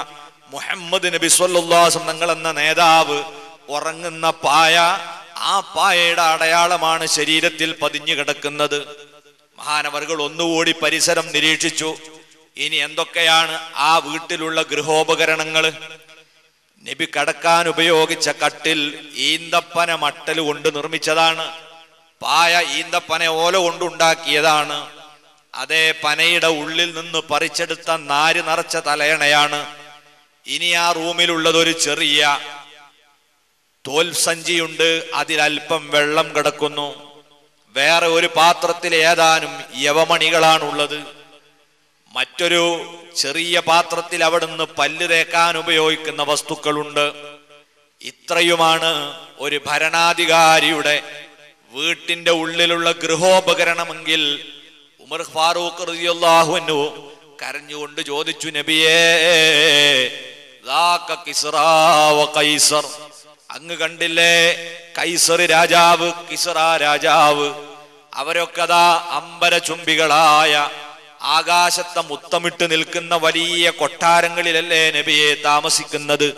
മുഹമ്മദ് നബി സ്വല്ലല്ലാഹു അലൈഹി വസല്ലം തങ്ങൾ എന്ന നേതാവ് ഉറങ്ങുന്ന പായ, ആ പായയുടെ അടയാളമാണ് ശരീരത്തിൽ പതിഞ്ഞു കിടക്കുന്നത്. മഹാനവറുകൾ ഒന്നുകൂടി പരിസരം നിരീക്ഷിച്ചു. ഇനി എന്തൊക്കെയാണ് ആ വീട്ടിലുള്ള ഗൃഹോപകരണങ്ങൾ? നബി കടക്കാൻ ഉപയോഗിച്ച കട്ടിൽ ഈന്തപ്പന മട്ടൽ കൊണ്ട് നിർമ്മിച്ചതാണ്. പായ ഈന്തപ്പന ഓല കൊണ്ടുണ്ടാക്കിയതാണ്. അതേ പനയുടെ ഉള്ളിൽ നിന്ന് പറിച്ചെടുത്ത നാര് നിറച്ച തലയണയാണ്. ഇനി ആ റൂമിലുള്ളത് ഒരു ചെറിയ തോൽ സഞ്ചിയുണ്ട്, അതിലൽപ്പം വെള്ളം കിടക്കുന്നു. വേറെ ഒരു പാത്രത്തിൽ ഏതാനും യവമണികളാണുള്ളത്. മറ്റൊരു ചെറിയ പാത്രത്തിൽ അവിടുന്ന് പല്ല് തേക്കാൻ ഉപയോഗിക്കുന്ന വസ്തുക്കളുണ്ട്. ഇത്രയുമാണ് ഒരു ഭരണാധികാരിയുടെ വീട്ടിന്റെ ഉള്ളിലുള്ള ഗൃഹോപകരണമെങ്കിൽ ഉമർ ഫാറൂഖ് റളിയല്ലാഹു അൻഹു കരഞ്ഞുകൊണ്ട് ചോദിച്ചു, നബിയേ ദാക കിസ്റാ വ കൈസർ, അങ്ങ് കണ്ടില്ലേ കൈസർ രാജാവ്, കിസ്റ രാജാവ്, അവരൊക്കെ അതാ അമ്പരചുംബികളായ ആകാശത്തെ മുത്തമിട്ട് നിൽക്കുന്ന വലിയ കൊട്ടാരങ്ങളിലല്ലേ നബിയെ താമസിക്കുന്നത്?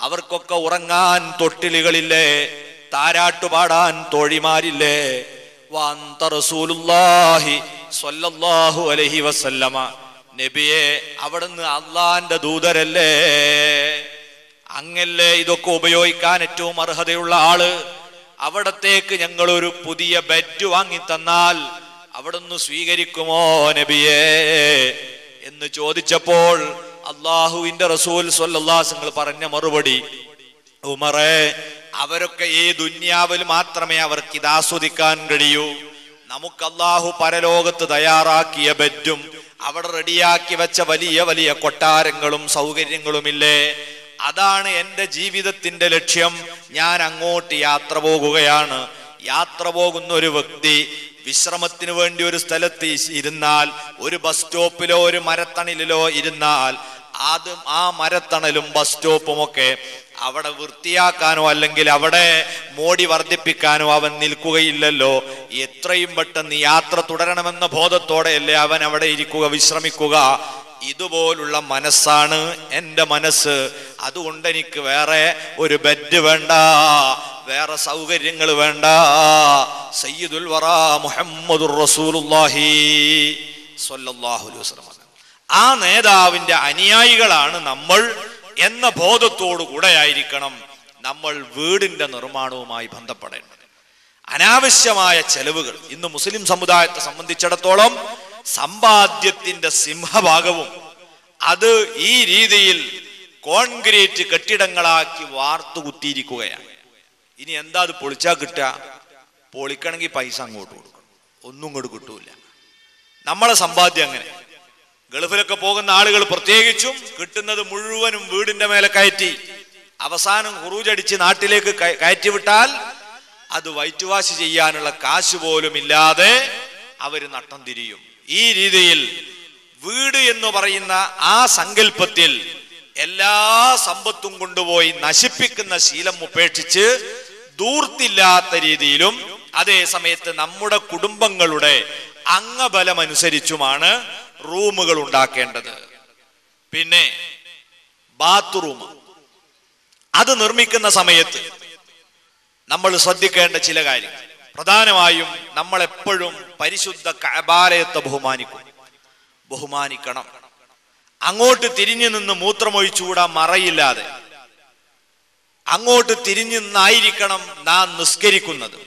അവർക്കൊക്കെ ഉറങ്ങാൻ തൊട്ടിലുകളില്ലേ? താരാട്ടുപാടാൻ തോഴിമാരില്ലേ? വഅന്ത റസൂലുള്ളാഹി സ്വല്ലല്ലാഹു അലൈഹി വസല്ലമ, നബിയെ അവിടുന്ന് അള്ളാന്റെ ദൂതരല്ലേ? അങ്ങല്ലേ ഇതൊക്കെ ഉപയോഗിക്കാൻ ഏറ്റവും അർഹതയുള്ള ആള്. അവിടത്തേക്ക് ഞങ്ങളൊരു പുതിയ ബെഡ് വാങ്ങി തന്നാൽ അവിടുന്ന് സ്വീകരിക്കുമോ നബിയേ എന്ന് ചോദിച്ചപ്പോൾ അള്ളാഹുവിന്റെ റസൂൽ സ്വല്ലല്ലാഹു അലൈഹി വസല്ലം പറഞ്ഞ മറുപടി, ഉമറേ, അവരൊക്കെ ഈ ദുന്യാവിൽ മാത്രമേ അവർക്ക് ഇത് ആസ്വദിക്കാൻ കഴിയൂ. നമുക്ക് അള്ളാഹു പരലോകത്ത് തയ്യാറാക്കിയ ബെഡും അവിടെ റെഡിയാക്കി വെച്ച വലിയ വലിയ കൊട്ടാരങ്ങളും സൗകര്യങ്ങളുമില്ലേ? അതാണ് എൻ്റെ ജീവിതത്തിന്റെ ലക്ഷ്യം. ഞാൻ അങ്ങോട്ട് യാത്ര പോകുകയാണ്. യാത്ര പോകുന്ന ഒരു വ്യക്തി വിശ്രമത്തിന് വേണ്ടി ഒരു സ്ഥലത്ത് ഇരുന്നാൽ, ഒരു ബസ് സ്റ്റോപ്പിലോ ഒരു മരത്തണലിലോ ഇരുന്നാൽ, അതും ആ മരത്തണലും ബസ് സ്റ്റോപ്പും ഒക്കെ അവിടെ വൃത്തിയാക്കാനോ അല്ലെങ്കിൽ അവിടെ മോടി വർദ്ധിപ്പിക്കാനോ അവൻ നിൽക്കുകയില്ലല്ലോ. എത്രയും പെട്ടെന്ന് യാത്ര തുടരണമെന്ന ബോധത്തോടെയല്ലേ അവൻ അവിടെ ഇരിക്കുക, വിശ്രമിക്കുക. ഇതുപോലുള്ള മനസ്സാണ് എൻ്റെ മനസ്സ്. അതുകൊണ്ട് എനിക്ക് വേറെ ഒരു ബെഡ് വേണ്ട, വേറെ സൗകര്യങ്ങൾ വേണ്ട. സയ്യിദുൽ വറാ മുഹമ്മദുർ റസൂലുള്ളാഹി സ്വല്ലല്ലാഹു അലൈഹി വസല്ലം, ആ നേതാവിന്റെ അനുയായികളാണ് നമ്മൾ എന്ന ബോധത്തോടു കൂടെ ആയിരിക്കണം നമ്മൾ വീടിന്റെ നിർമ്മാണവുമായി ബന്ധപ്പെടേണ്ടത്. അനാവശ്യമായ ചെലവുകൾ ഇന്ന് മുസ്ലിം സമുദായത്തെ സംബന്ധിച്ചിടത്തോളം സമ്പാദ്യത്തിന്റെ സിംഹഭാഗവും അത് ഈ രീതിയിൽ കോൺക്രീറ്റ് കെട്ടിടങ്ങളാക്കി വാർത്തുകുത്തിയിരിക്കുകയാണ്. ഇനി എന്താ അത് പൊളിച്ചാ കിട്ടുക? പൊളിക്കണമെങ്കിൽ പൈസ അങ്ങോട്ട് കൊടുക്കണം, ഒന്നും ഇങ്ങോട്ട് കിട്ടൂല. നമ്മളെ സമ്പാദ്യം അങ്ങനെ. ഗൾഫിലൊക്കെ പോകുന്ന ആളുകൾ പ്രത്യേകിച്ചും കിട്ടുന്നത് മുഴുവനും വീടിന്റെ മേലെ കയറ്റി അവസാനം ഖുറൂജടിച്ച് നാട്ടിലേക്ക് കയറ്റി വിട്ടാൽ അത് വൈറ്റ് വാഷ് ചെയ്യാനുള്ള കാശ് പോലും ഇല്ലാതെ അവര് നട്ടം തിരിയും. ഈ രീതിയിൽ വീട് എന്ന് പറയുന്ന ആ സങ്കല്പത്തിൽ എല്ലാ സമ്പത്തും കൊണ്ടുപോയി നശിപ്പിക്കുന്ന ശീലം ഉപേക്ഷിച്ച് ദൂർത്തില്ലാത്ത രീതിയിലും അതേ സമയത്ത് നമ്മുടെ കുടുംബങ്ങളുടെ അംഗബലമനുസരിച്ചുമാണ് റൂമുകൾ ഉണ്ടാക്കേണ്ടത്. പിന്നെ ബാത്റൂം അത് നിർമ്മിക്കുന്ന സമയത്ത് നമ്മൾ ശ്രദ്ധിക്കേണ്ട ചില കാര്യങ്ങൾ. പ്രധാനമായും നമ്മൾ എപ്പോഴും പരിശുദ്ധ കഅബാലയത്തെ ബഹുമാനിക്കണം. അങ്ങോട്ട് തിരിഞ്ഞു നിന്ന് മൂത്രമൊഴിച്ചുകൂടാ മറയില്ലാതെ. അങ്ങോട്ട് തിരിഞ്ഞു നിന്നായിരിക്കണം നാം നിസ്കരിക്കുന്നത്.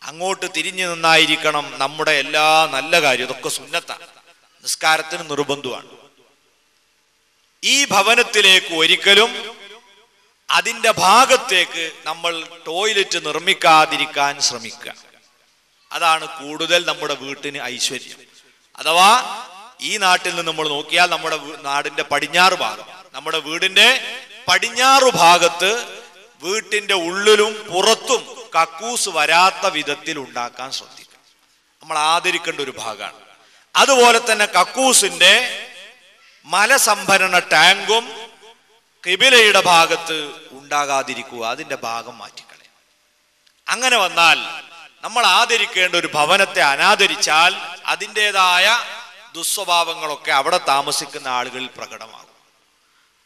അങ്ങോട്ട് തിരിഞ്ഞു നിന്നായിരിക്കണം നമ്മുടെ എല്ലാ നല്ല കാര്യം. ഇതൊക്കെ സുന്നത്താണ്, നിസ്കാരത്തിന് നിർബന്ധമാണ്. ഈ ഭവനത്തിലേക്ക് ഒരിക്കലും അതിന്റെ ഭാഗത്തേക്ക് നമ്മൾ ടോയ്ലറ്റ് നിർമ്മിക്കാതിരിക്കാൻ ശ്രമിക്കുക. അതാണ് കൂടുതൽ നമ്മുടെ വീട്ടിന് ഐശ്വര്യം. അഥവാ ഈ നാട്ടിൽ നിന്ന് നമ്മൾ നോക്കിയാൽ നമ്മുടെ നാടിന്റെ പടിഞ്ഞാറ് ഭാഗം, നമ്മുടെ വീടിന്റെ പടിഞ്ഞാറ് ഭാഗത്ത് വീട്ടിന്റെ ഉള്ളിലും പുറത്തും കക്കൂസ് വരാത്ത വിധത്തിൽ ഉണ്ടാക്കാൻ ശ്രദ്ധിക്കുക. നമ്മൾ ആദരിക്കേണ്ട ഒരു ഭാഗമാണ്. അതുപോലെ തന്നെ കക്കൂസിന്റെ മലസംഭരണ ടാങ്കും ഖിബിലയുടെ ഭാഗത്ത് ഉണ്ടാകാതിരിക്കുക, അതിന്റെ ഭാഗം മാറ്റിക്കളയുക. അങ്ങനെ വന്നാൽ നമ്മൾ ആദരിക്കേണ്ട ഒരു ഭവനത്തെ അനാദരിച്ചാൽ അതിൻ്റെതായ ദുസ്വഭാവങ്ങളൊക്കെ അവിടെ താമസിക്കുന്ന ആളുകളിൽ പ്രകടമാകും.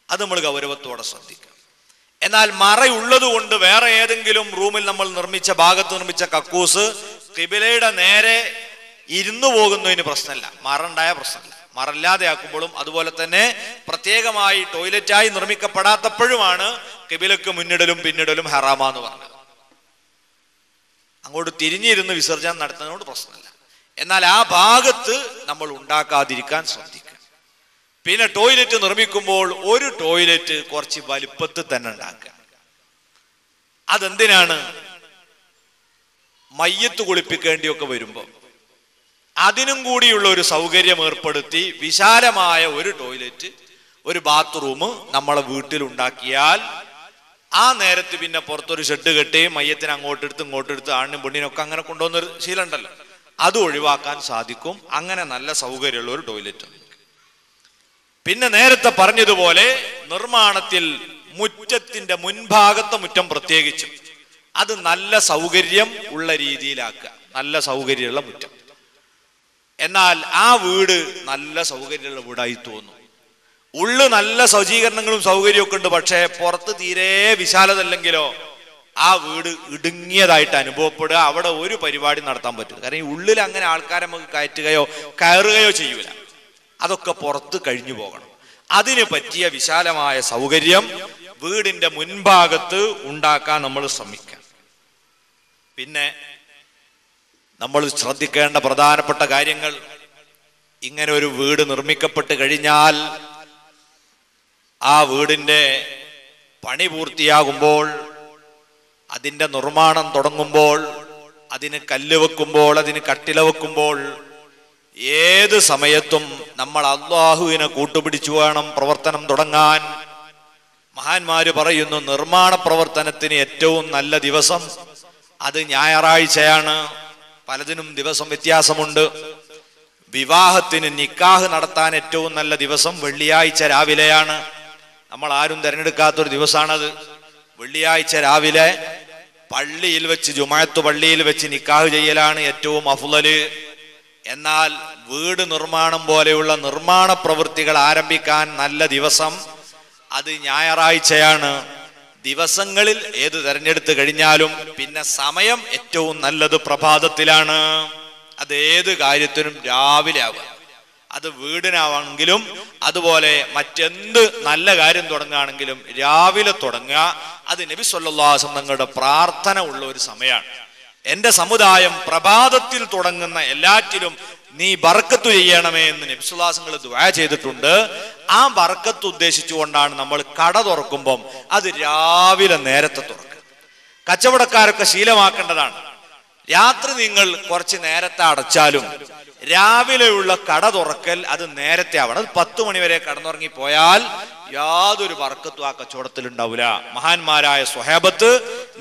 അത് നമ്മൾ ഗൗരവത്തോടെ ശ്രദ്ധിക്കുക. എന്നാൽ മറയുള്ളത് കൊണ്ട് വേറെ ഏതെങ്കിലും റൂമിൽ നമ്മൾ നിർമ്മിച്ച ഭാഗത്ത് നിർമ്മിച്ച കക്കൂസ് ഖിബിലയുടെ നേരെ ഇരുന്നു പോകുന്നതിന് പ്രശ്നമില്ല, മറ ഉണ്ടായ പ്രശ്നമില്ല. മറല്ലാതെ ആക്കുമ്പോഴും അതുപോലെ തന്നെ പ്രത്യേകമായി ടോയ്ലറ്റായി നിർമ്മിക്കപ്പെടാത്തപ്പോഴുമാണ് ഖിബിലക്ക് മുന്നിടലും പിന്നിടലും ഹറാമാന്ന് പറഞ്ഞത്. അങ്ങോട്ട് തിരിഞ്ഞിരുന്ന് വിസർജനം നടത്തുന്നതിനോട് പ്രശ്നമില്ല. എന്നാൽ ആ ഭാഗത്ത് നമ്മൾ ഉണ്ടാക്കാതിരിക്കാൻ ശ്രദ്ധിക്കുക. പിന്നെ ടോയ്ലറ്റ് നിർമ്മിക്കുമ്പോൾ ഒരു ടോയ്ലറ്റ് കുറച്ച് വലിപ്പത്തിൽ തന്നെ ഉണ്ടാക്കുക. അതെന്തിനാണ്? മയ്യത്ത് കുളിപ്പിക്കേണ്ടിയൊക്കെ വരുമ്പോൾ അതിനും കൂടിയുള്ള ഒരു സൗകര്യം ഏർപ്പെടുത്തി വിശാലമായ ഒരു ടോയ്ലറ്റ്, ഒരു ബാത്റൂം നമ്മളെ വീട്ടിലുണ്ടാക്കിയാൽ ആ നേരത്ത് പിന്നെ പുറത്തൊരു ഷെഡ് കെട്ടി മയ്യത്തിന് അങ്ങോട്ടെടുത്ത് ആണിനും പെണ്ണിനൊക്കെ അങ്ങനെ കൊണ്ടുവന്നൊരു ശീലം ഉണ്ടല്ലോ, അത് ഒഴിവാക്കാൻ സാധിക്കും. അങ്ങനെ നല്ല സൗകര്യമുള്ള ഒരു ടോയ്ലറ്റ്. പിന്നെ നേരത്തെ പറഞ്ഞതുപോലെ നിർമ്മാണത്തിൽ മുറ്റത്തിന്റെ മുൻഭാഗത്തെ മുറ്റം പ്രത്യേകിച്ചും അത് നല്ല സൗകര്യം ഉള്ള രീതിയിലാക്കുക, നല്ല സൗകര്യമുള്ള മുറ്റം. എന്നാൽ ആ വീട് നല്ല സൗകര്യമുള്ള വീടായി തോന്നും. ഉള്ളു നല്ല സജ്ജീകരണങ്ങളും സൗകര്യമൊക്കെ ഉണ്ട്, പക്ഷേ പുറത്ത് തീരെ വിശാലത അല്ലെങ്കിലോ ആ വീട് ഇടുങ്ങിയതായിട്ട് അനുഭവപ്പെടുക. അവിടെ ഒരു പരിപാടി നടത്താൻ പറ്റില്ല. കാരണം ഈ ഉള്ളിൽ അങ്ങനെ ആൾക്കാരെ നമുക്ക് കയറുകയോ ചെയ്യൂല. അതൊക്കെ പുറത്ത് കഴിഞ്ഞു പോകണം. അതിന് പറ്റിയ വിശാലമായ സൗകര്യം വീടിന്റെ മുൻഭാഗത്ത് ഉണ്ടാക്കാൻ നമ്മൾ ശ്രമിക്കാം. പിന്നെ നമ്മൾ ശ്രദ്ധിക്കേണ്ട പ്രധാനപ്പെട്ട കാര്യങ്ങൾ, ഇങ്ങനെ ഒരു വീട് നിർമ്മിക്കപ്പെട്ട് കഴിഞ്ഞാൽ ആ വീടിന്റെ പണി പൂർത്തിയാകുമ്പോൾ, അതിന്റെ നിർമ്മാണം തുടങ്ങുമ്പോൾ, അതിന് കല്ല് വെക്കുമ്പോൾ, അതിന് കട്ടില വെക്കുമ്പോൾ ഏത് സമയത്തും നമ്മൾ അല്ലാഹുവിനെ കൂട്ടുപിടിച്ചു വേണം പ്രവർത്തനം തുടങ്ങാൻ. മഹാന്മാര് പറയുന്നു, നിർമ്മാണ പ്രവർത്തനത്തിന് ഏറ്റവും നല്ല ദിവസം അത് ഞായറാഴ്ചയാണ്. പലതിനും ദിവസം വ്യത്യാസമുണ്ട്. വിവാഹത്തിന് നിക്കാഹ് നടത്താൻ ഏറ്റവും നല്ല ദിവസം വെള്ളിയാഴ്ച രാവിലെയാണ്. നമ്മൾ ആരും തിരഞ്ഞെടുക്കാത്തൊരു ദിവസമാണത്. വെള്ളിയാഴ്ച രാവിലെ പള്ളിയിൽ വെച്ച്, ജുമാഅത്ത് പള്ളിയിൽ വെച്ച് നിക്കാഹ് ചെയ്യലാണ് ഏറ്റവും അഫ്ളല്. എന്നാൽ വീട് നിർമ്മാണം പോലെയുള്ള നിർമ്മാണ പ്രവൃത്തികൾ ആരംഭിക്കാൻ നല്ല ദിവസം അത് ഞായറാഴ്ചയാണ്. ദിവസങ്ങളിൽ ഏത് തെരഞ്ഞെടുത്ത് കഴിഞ്ഞാലും പിന്നെ സമയം ഏറ്റവും നല്ലത് പ്രഭാതത്തിലാണ്. അത് ഏത് കാര്യത്തിനും രാവിലെ ആവുക. അത് വീടിനാണെങ്കിലും അതുപോലെ മറ്റെന്ത് നല്ല കാര്യം തുടങ്ങുകയാണെങ്കിലും രാവിലെ തുടങ്ങുക. അത് നബി സല്ലല്ലാഹു അലൈഹി വസല്ലം തങ്ങളുടെ പ്രാർത്ഥന ഉള്ള ഒരു സമയമാണ്. എന്റെ സമുദായം പ്രഭാതത്തിൽ തുടങ്ങുന്ന എല്ലാറ്റിലും നീ ബർക്കത്ത് ചെയ്യണമേ എന്ന് നബി സല്ലല്ലാഹു അലൈഹി വസല്ലം ദുആ ചെയ്തിട്ടുണ്ട്. ആ ബർക്കത്ത് ഉദ്ദേശിച്ചുകൊണ്ടാണ് നമ്മൾ കട തുറക്കുമ്പം അത് രാവിലെ നേരത്തെ തുറക്കുക. കച്ചവടക്കാരൊക്കെ ശീലമാക്കേണ്ടതാണ്. രാത്രി നിങ്ങൾ കുറച്ച് നേരത്തെ അടച്ചാലും രാവിലെയുള്ള കട തുറക്കൽ അത് നേരത്തെ ആവണം. അത് 10 മണി വരെ കടന്നുറങ്ങി പോയാൽ യാതൊരു ബർക്കത്തും ആ കച്ചവടത്തിൽ ഉണ്ടാവില്ല. മഹാന്മാരായ സ്വഹാബത്ത്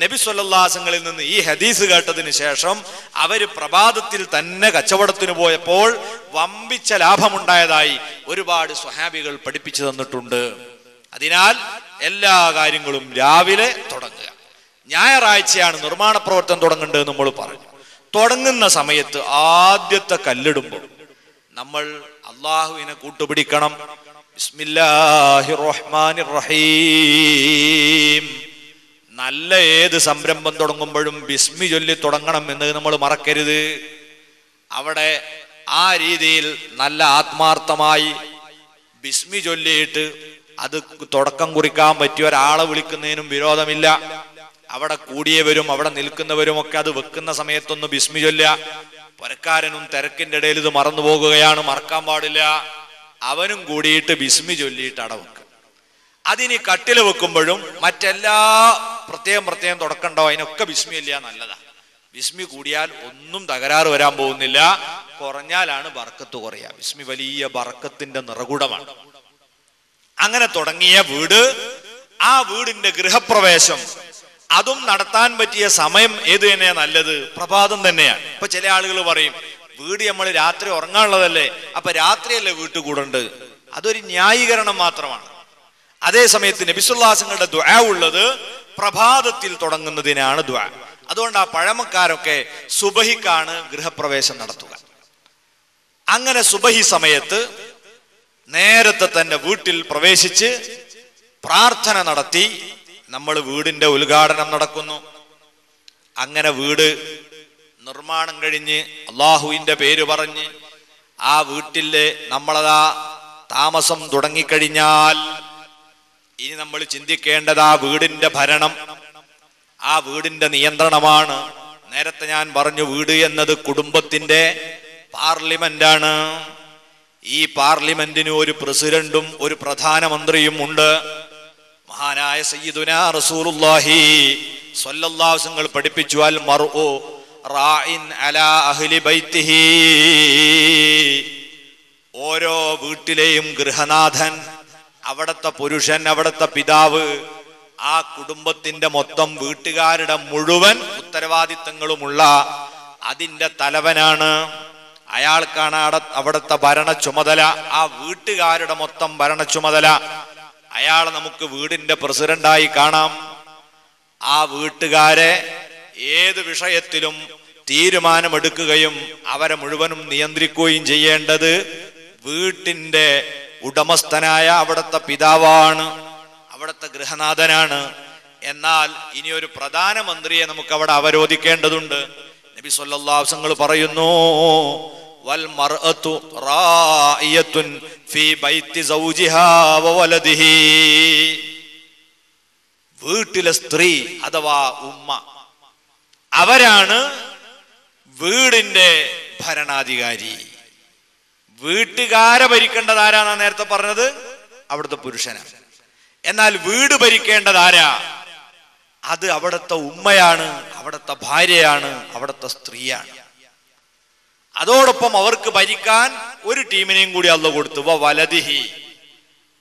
നബി സല്ലല്ലാഹു അലൈഹി വസല്ലമയിൽ നിന്ന് ഈ ഹദീസ് കേട്ടതിന് ശേഷം അവര് പ്രഭാതത്തിൽ തന്നെ കച്ചവടത്തിന് പോയപ്പോൾ വമ്പിച്ച ലാഭമുണ്ടായതായി ഒരുപാട് സ്വഹാബികൾ പഠിപ്പിച്ചു തന്നിട്ടുണ്ട്. അതിനാൽ എല്ലാ കാര്യങ്ങളും രാവിലെ തുടങ്ങുക. ഞായറാഴ്ചയാണ് നിർമ്മാണ പ്രവർത്തനം തുടങ്ങേണ്ടത് നമ്മൾ പറഞ്ഞു. തുടങ്ങുന്ന സമയത്ത് ആദ്യത്തെ കല്ലിടുമ്പോൾ നമ്മൾ അള്ളാഹുവിനെ കൂട്ടുപിടിക്കണം. ബിസ്മില്ലാഹിർ റഹ്മാനിർ റഹീം. നല്ല ഏത് സംരംഭം തുടങ്ങുമ്പോഴും ബിസ്മി ചൊല്ലി തുടങ്ങണം എന്ന് നമ്മൾ മറക്കരുത്. അവിടെ ആ രീതിയിൽ നല്ല ആത്മാർത്ഥമായി ബിസ്മി ചൊല്ലിയിട്ട് അത് തുടക്കം കുറിക്കാൻ പറ്റിയ ഒരാളെ വിളിക്കുന്നതിനും വിരോധമില്ല. അവിടെ കൂടിയവരും അവിടെ നിൽക്കുന്നവരും ഒക്കെ അത് വെക്കുന്ന സമയത്തൊന്ന് ബിസ്മി ചൊല്ലുക. പരക്കാരനും തിരക്കിന്റെ ഇടയിൽ ഇത് മറന്നു പോകുകയാണ്, മറക്കാൻ പാടില്ല. അവനും കൂടിയിട്ട് ബിസ്മി ചൊല്ലിയിട്ട് അടവെക്കുക. അതിന് കട്ടില് വെക്കുമ്പോഴും മറ്റെല്ലാ പ്രത്യേകം തുടക്കണ്ടോ അതിനൊക്കെ ബിസ്മി ചൊല്ലിയാൽ നല്ലതാ. ബിസ്മി കൂടിയാൽ ഒന്നും തകരാറ് വരാൻ പോകുന്നില്ല. കുറഞ്ഞാലാണ് ബർക്കത്ത് കുറയുക. ബിസ്മി വലിയ ബർക്കത്തിന്റെ നിറകുടമാണ്. അങ്ങനെ തുടങ്ങിയ വീട്, ആ വീടിന്റെ ഗൃഹപ്രവേശം അതും നടത്താൻ പറ്റിയ സമയം ഏത് തന്നെയാ നല്ലത്? പ്രഭാതം തന്നെയാണ്. ഇപ്പൊ ചില ആളുകൾ പറയും വീട് നമ്മൾ രാത്രി ഉറങ്ങാനുള്ളതല്ലേ, അപ്പൊ രാത്രിയല്ലേ വീട്ടിൽ കൂടേണ്ടത്. അതൊരു ന്യായീകരണം മാത്രമാണ്. അതേ സമയത്ത് നബി സല്ലല്ലാഹു അലൈഹി വസല്ലമയുടെ ദുആ ഉള്ളത് പ്രഭാതത്തിൽ തുടങ്ങുന്നതിനാണ് ദുആ. അതുകൊണ്ട് ആ പഴമക്കാരൊക്കെ സുബഹിക്കാണ് ഗൃഹപ്രവേശം നടത്തുക. അങ്ങനെ സുബഹി സമയത്ത് നേരത്തെ തന്നെ വീട്ടിൽ പ്രവേശിച്ച് പ്രാർത്ഥന നടത്തി നമ്മൾ വീടിന്റെ ഉദ്ഘാടനം നടക്കുന്നു. അങ്ങനെ വീട് നിർമ്മാണം കഴിഞ്ഞ് അള്ളാഹുവിന്റെ പേര് പറഞ്ഞ് ആ വീട്ടില് നമ്മളതാ താമസം തുടങ്ങിക്കഴിഞ്ഞാൽ ഇനി നമ്മൾ ചിന്തിക്കേണ്ടത് ആ വീടിന്റെ ഭരണം, ആ വീടിന്റെ നിയന്ത്രണമാണ്. നേരത്തെ ഞാൻ പറഞ്ഞു, വീട് എന്നത് കുടുംബത്തിന്റെ പാർലമെന്റാണ്. ഈ പാർലമെന്റിന് ഒരു പ്രസിഡന്റും ഒരു പ്രധാനമന്ത്രിയും ഉണ്ട്. മഹാനായ സയ്യിദുനാ റസൂലുള്ളാഹി സ്വല്ലല്ലാഹു അലൈഹി വസല്ലം പഠിപ്പിച്ചു, അൽ മർഉ റാഇൻ അലാ അഹ്ലി ബൈത്തിഹി. ഓരോ വീട്ടിലെയും ഗൃഹനാഥൻ, അവിടത്തെ പുരുഷൻ, അവിടത്തെ പിതാവ്, ആ കുടുംബത്തിന്റെ മൊത്തം വീട്ടുകാരുടെ മുഴുവൻ ഉത്തരവാദിത്തങ്ങളുമുള്ള അതിന്റെ തലവനാണ്. അയാൾക്കാണ് അവിടുത്തെ ഭരണ ചുമതല, ആ വീട്ടുകാരുടെ മൊത്തം ഭരണ ചുമതല. അയാളെ നമുക്ക് വീടിന്റെ പ്രസിഡന്റായി കാണാം. ആ വീട്ടുകാരെ ഏത് വിഷയത്തിലും തീരുമാനമെടുക്കുകയും അവരെ മുഴുവനും നിയന്ത്രിക്കുകയും ചെയ്യേണ്ടത് വീട്ടിന്റെ ഉടമസ്ഥനായ അവിടുത്തെ പിതാവാണ്, അവിടുത്തെ ഗൃഹനാഥനാണ്. എന്നാൽ ഇനി ഒരു പ്രധാനമന്ത്രിയെ നമുക്ക് അവിടെ അവരോധിക്കേണ്ടതുണ്ട്. നബി സല്ലല്ലാഹു അലൈഹി വസല്ലം പറയുന്നു, വൽ മർഅതു റായിയത്തുൻ ഫീ ബൈത്തി സൗജിഹാ വ വലദിഹി. വീട്ടിലെ സ്ത്രീ അഥവാ ഉമ്മ, അവരാണ് വീടിന്റെ ഭരണാധികാരി. വീട്ടുകാരെ ഭരിക്കേണ്ടത് ആരാന്നാ നേരത്തെ പറഞ്ഞത്? അവിടുത്തെ പുരുഷനാണ്. എന്നാൽ വീട് ഭരിക്കേണ്ടത് ആരാ? അത് അവിടുത്തെ ഉമ്മയാണ്, അവിടുത്തെ ഭാര്യയാണ്, അവിടുത്തെ സ്ത്രീയാണ്. അതോടൊപ്പം അവർക്ക് ഭരിക്കാൻ ഒരു ടീമിനെയും കൂടി അല്ലാഹു കൊടുത്തു, വലദിഹി.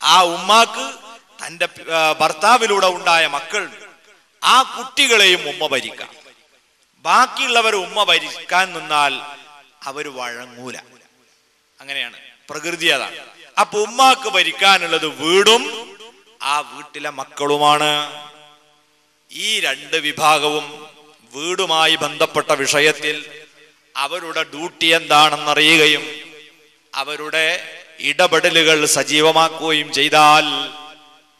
ആ ഉമ്മാക്ക് തന്റെ ഭർത്താവിലൂടെ ഉണ്ടായ മക്കൾ, ആ കുട്ടികളെയും ഉമ്മ ഭരിക്കാം. ബാക്കിയുള്ളവർ ഉമ്മ ഭരിക്കാൻ നിന്നാൽ അവര് വഴങ്ങൂല. അങ്ങനെയാണ് പ്രകൃതി, അതാണ്. അപ്പൊ ഉമ്മാക്ക് ഭരിക്കാനുള്ളത് വീടും ആ വീട്ടിലെ മക്കളുമാണ്. ഈ രണ്ട് വിഭാഗവും വീടുമായി ബന്ധപ്പെട്ട വിഷയത്തിൽ അവരുടെ ഡ്യൂട്ടി എന്താണെന്നറിയുകയും അവരുടെ ഇടപെടലുകൾ സജീവമാക്കുകയും ചെയ്താൽ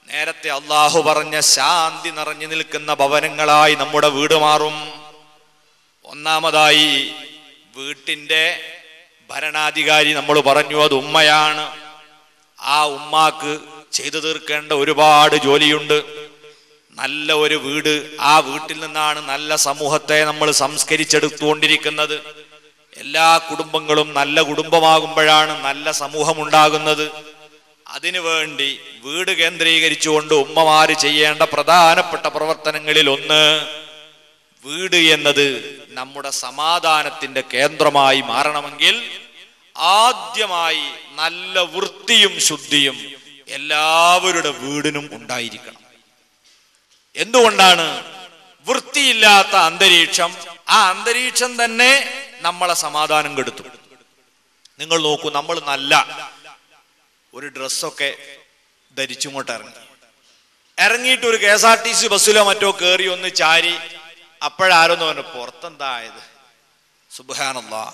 നേരത്തെ അള്ളാഹു പറഞ്ഞ ശാന്തി നിറഞ്ഞു നിൽക്കുന്ന ഭവനങ്ങളായി നമ്മുടെ വീട് മാറും. ഒന്നാമതായി വീട്ടിന്റെ ഭരണാധികാരി നമ്മൾ പറഞ്ഞു, അത് ഉമ്മയാണ്. ആ ഉമ്മാക്ക് ചെയ്തു തീർക്കേണ്ട ഒരുപാട് ജോലിയുണ്ട്. നല്ല ഒരു വീട്, ആ വീട്ടിൽ നിന്നാണ് നല്ല സമൂഹത്തെ നമ്മൾ സംസ്കരിച്ചെടുത്തുകൊണ്ടിരിക്കുന്നത്. എല്ലാ കുടുംബങ്ങളും നല്ല കുടുംബമാകുമ്പോഴാണ് നല്ല സമൂഹം ഉണ്ടാകുന്നത്. അതിനുവേണ്ടി വീട് കേന്ദ്രീകരിച്ചുകൊണ്ട് ഉമ്മമാര് ചെയ്യേണ്ട പ്രധാനപ്പെട്ട പ്രവർത്തനങ്ങളിൽ ഒന്ന്, വീട് എന്നത് നമ്മുടെ സമാധാനത്തിന്റെ കേന്ദ്രമായി മാറണമെങ്കിൽ ആദ്യമായി നല്ല വൃത്തിയും ശുദ്ധിയും എല്ലാവരുടെ വീടിനും ഉണ്ടായിരിക്കണം. എന്തുകൊണ്ടാണ്? വൃത്തിയില്ലാത്ത അന്തരീക്ഷം, ആ അന്തരീക്ഷം തന്നെ നമ്മളെ സമാധാനം കെടുത്തും. നിങ്ങൾ നോക്കൂ, നമ്മൾ നല്ല ഒരു ഡ്രസ്സൊക്കെ ധരിച്ചുകൊണ്ട് ഇറങ്ങിയിട്ട് ഒരു KSRTC ബസ്സിലോ മറ്റോ കയറി ഒന്ന് ചാരി, അപ്പോഴാരോന്ന് പറഞ്ഞു പുറത്തെന്തായത്, സുബ്ഹാനല്ലാഹ്.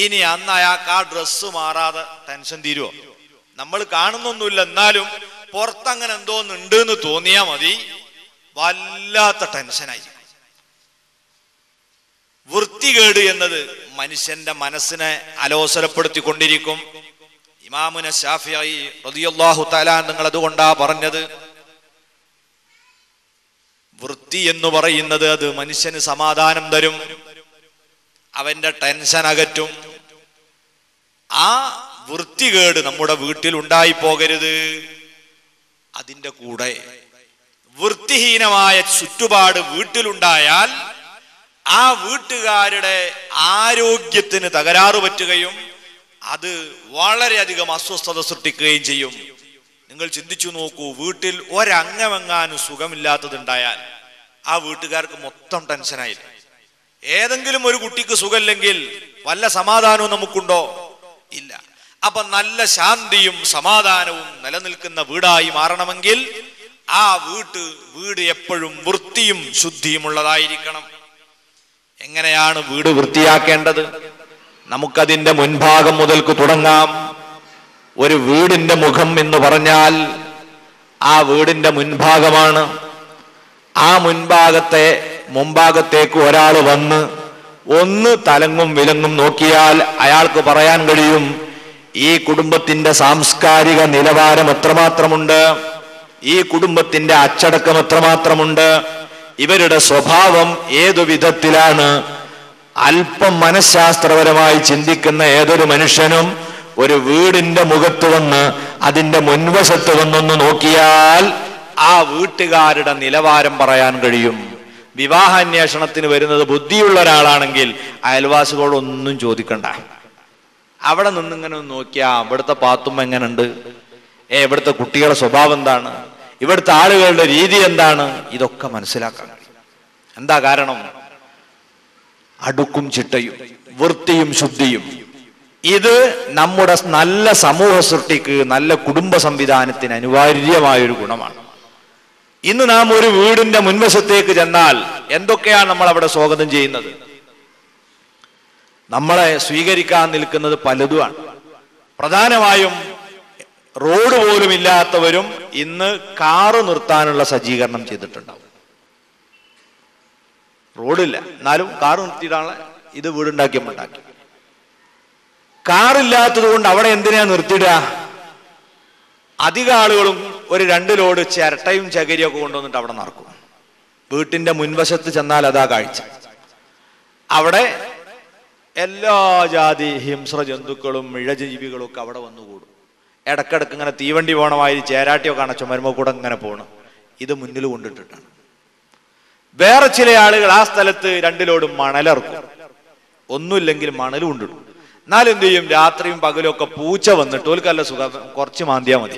ഇനി അന്ന് അയാൾക്ക് ആ ഡ്രസ്സ് മാറാതെ ടെൻഷൻ തീരുവോ? നമ്മൾ കാണുന്നൊന്നുമില്ല, എന്നാലും പുറത്തങ്ങനെ എന്തോന്നുണ്ട് എന്ന് തോന്നിയാൽ മതി, വല്ലാത്ത ടെൻഷനായി. വൃത്തികേട് എന്നത് മനുഷ്യന്റെ മനസ്സിനെ അലോസരപ്പെടുത്തിക്കൊണ്ടിരിക്കും. ഇമാമുന ശാഫിഈ റളിയല്ലാഹു തആല നിങ്ങൾ അതുകൊണ്ടാ പറഞ്ഞത്, വൃത്തി എന്ന് പറയുന്നത് അത് മനുഷ്യന് സമാധാനം തരും, അവന്റെ ടെൻഷൻ അകറ്റും. ആ വൃത്തികേട് നമ്മുടെ വീട്ടിൽ ഉണ്ടായി പോകരുത്. അതിൻ്റെ കൂടെ വൃത്തിഹീനമായ ചുറ്റുപാട് വീട്ടിലുണ്ടായാൽ ആ വീട്ടുകാരുടെ ആരോഗ്യത്തിന് തകരാറ് പറ്റുകയും അത് വളരെയധികം അസ്വസ്ഥത സൃഷ്ടിക്കുകയും ചെയ്യും. നിങ്ങൾ ചിന്തിച്ചു നോക്കൂ, വീട്ടിൽ ഒരംഗമെങ്ങാനും സുഖമില്ലാത്തതുണ്ടായാൽ ആ വീട്ടുകാർക്ക് മൊത്തം ടെൻഷനായി. ഏതെങ്കിലും ഒരു കുട്ടിക്ക് സുഖമില്ലെങ്കിൽ വല്ല സമാധാനവും നമുക്കുണ്ടോ? ഇല്ല. അപ്പൊ നല്ല ശാന്തിയും സമാധാനവും നിലനിൽക്കുന്ന വീടായി മാറണമെങ്കിൽ ആ വീട് എപ്പോഴും വൃത്തിയും ശുദ്ധിയും ഉള്ളതായിരിക്കണം. എങ്ങനെയാണ് വീട് വൃത്തിയാക്കേണ്ടത്? നമുക്കതിന്റെ മുൻഭാഗം മുതൽക്ക് തുടങ്ങാം. ഒരു വീടിന്റെ മുഖം എന്ന് പറഞ്ഞാൽ ആ വീടിന്റെ മുൻഭാഗമാണ്. ആ മുൻഭാഗത്തേക്ക് ഒരാൾ വന്ന് ഒന്ന് തലങ്ങും വിലങ്ങും നോക്കിയാൽ അയാൾക്ക് പറയാൻ കഴിയും ഈ കുടുംബത്തിന്റെ സാംസ്കാരിക നിലവാരം എത്രമാത്രമുണ്ട്, ഈ കുടുംബത്തിന്റെ അച്ചടക്കം എത്രമാത്രമുണ്ട്, ഇവരുടെ സ്വഭാവം ഏതു വിധത്തിലാണ്. അല്പം മനഃശാസ്ത്രപരമായി ചിന്തിക്കുന്ന ഏതൊരു മനുഷ്യനും ഒരു വീടിന്റെ മുഖത്ത് വന്ന് അതിന്റെ മുൻവശത്ത് വന്നൊന്ന് നോക്കിയാൽ ആ വീട്ടുകാരുടെ നിലവാരം പറയാൻ കഴിയും. വിവാഹാന്വേഷണത്തിന് വരുന്നത് ബുദ്ധിയുള്ള ഒരാളാണെങ്കിൽ അയൽവാസികളോടൊന്നും ചോദിക്കണ്ട, അവിടെ നിന്നിങ്ങനെ നോക്കിയാ ഇവിടുത്തെ പാത്തുമ്മ എങ്ങനെയുണ്ട്, ഇവിടുത്തെ കുട്ടികളുടെ സ്വഭാവം എന്താണ്, ഇവിടുത്തെ ആളുകളുടെ രീതി എന്താണ്, ഇതൊക്കെ മനസ്സിലാക്കാൻ കഴിയും. എന്താ കാരണം? അടുക്കും ചിട്ടയും വൃത്തിയും ശുദ്ധിയും. ഇത് നമ്മുടെ നല്ല സമൂഹ സൃഷ്ടിക്ക്, നല്ല കുടുംബ സംവിധാനത്തിന് അനിവാര്യമായൊരു ഗുണമാണ്. ഇന്ന് നാം ഒരു വീടിന്റെ മുൻവശത്തേക്ക് ചെന്നാൽ എന്തൊക്കെയാണ് നമ്മൾ അവിടെ സ്വാഗതം ചെയ്യുന്നത്? നമ്മളെ സ്വീകരിക്കാൻ നിൽക്കുന്നത് പലതുമാണ്. പ്രധാനമായും റോഡ് പോലും ഇല്ലാത്തവരും ഇന്ന് കാറ് നിർത്താനുള്ള സജ്ജീകരണം ചെയ്തിട്ടുണ്ടാവും. റോഡില്ല, എന്നാലും കാറ് നിർത്തിയിട്ടാണ് ഇത് വീടുണ്ടാക്കി. കാറില്ലാത്തത് കൊണ്ട് അവിടെ എന്തിനാ നിർത്തിയിടുക? അധിക ആളുകളും ഒരു 2 ലോഡ് ചിരട്ടയും ചകരിയും ഒക്കെ കൊണ്ടുവന്നിട്ട് അവിടെ നടക്കും. വീട്ടിന്റെ മുൻവശത്ത് ചെന്നാൽ അതാ കാഴ്ച. അവിടെ എല്ലാ ജാതി ഹിംസ്ര ജന്തുക്കളും ഇഴജീവികളും ഒക്കെ അവിടെ വന്നുകൂടും. ഇടക്കിടക്ക് ഇങ്ങനെ തീവണ്ടി പോണമായി ചേരാട്ടിയൊക്കെ കാണാം ചുമരുമ്പോ കൂടെ ഇങ്ങനെ പോകണം. ഇത് മുന്നിൽ കൊണ്ടിട്ടിട്ടാണ്. വേറെ ചില ആളുകൾ ആ സ്ഥലത്ത് 2 ലോഡ് മണലിറക്കും. ഒന്നുമില്ലെങ്കിൽ മണൽ കൊണ്ടിടും. എന്നാലും എന്ത് ചെയ്യും? രാത്രിയും പകലും ഒക്കെ പൂച്ച വന്നിട്ട് ഓൽക്കല്ല സുഖം, കുറച്ച് മാന്തിയാൽ മതി.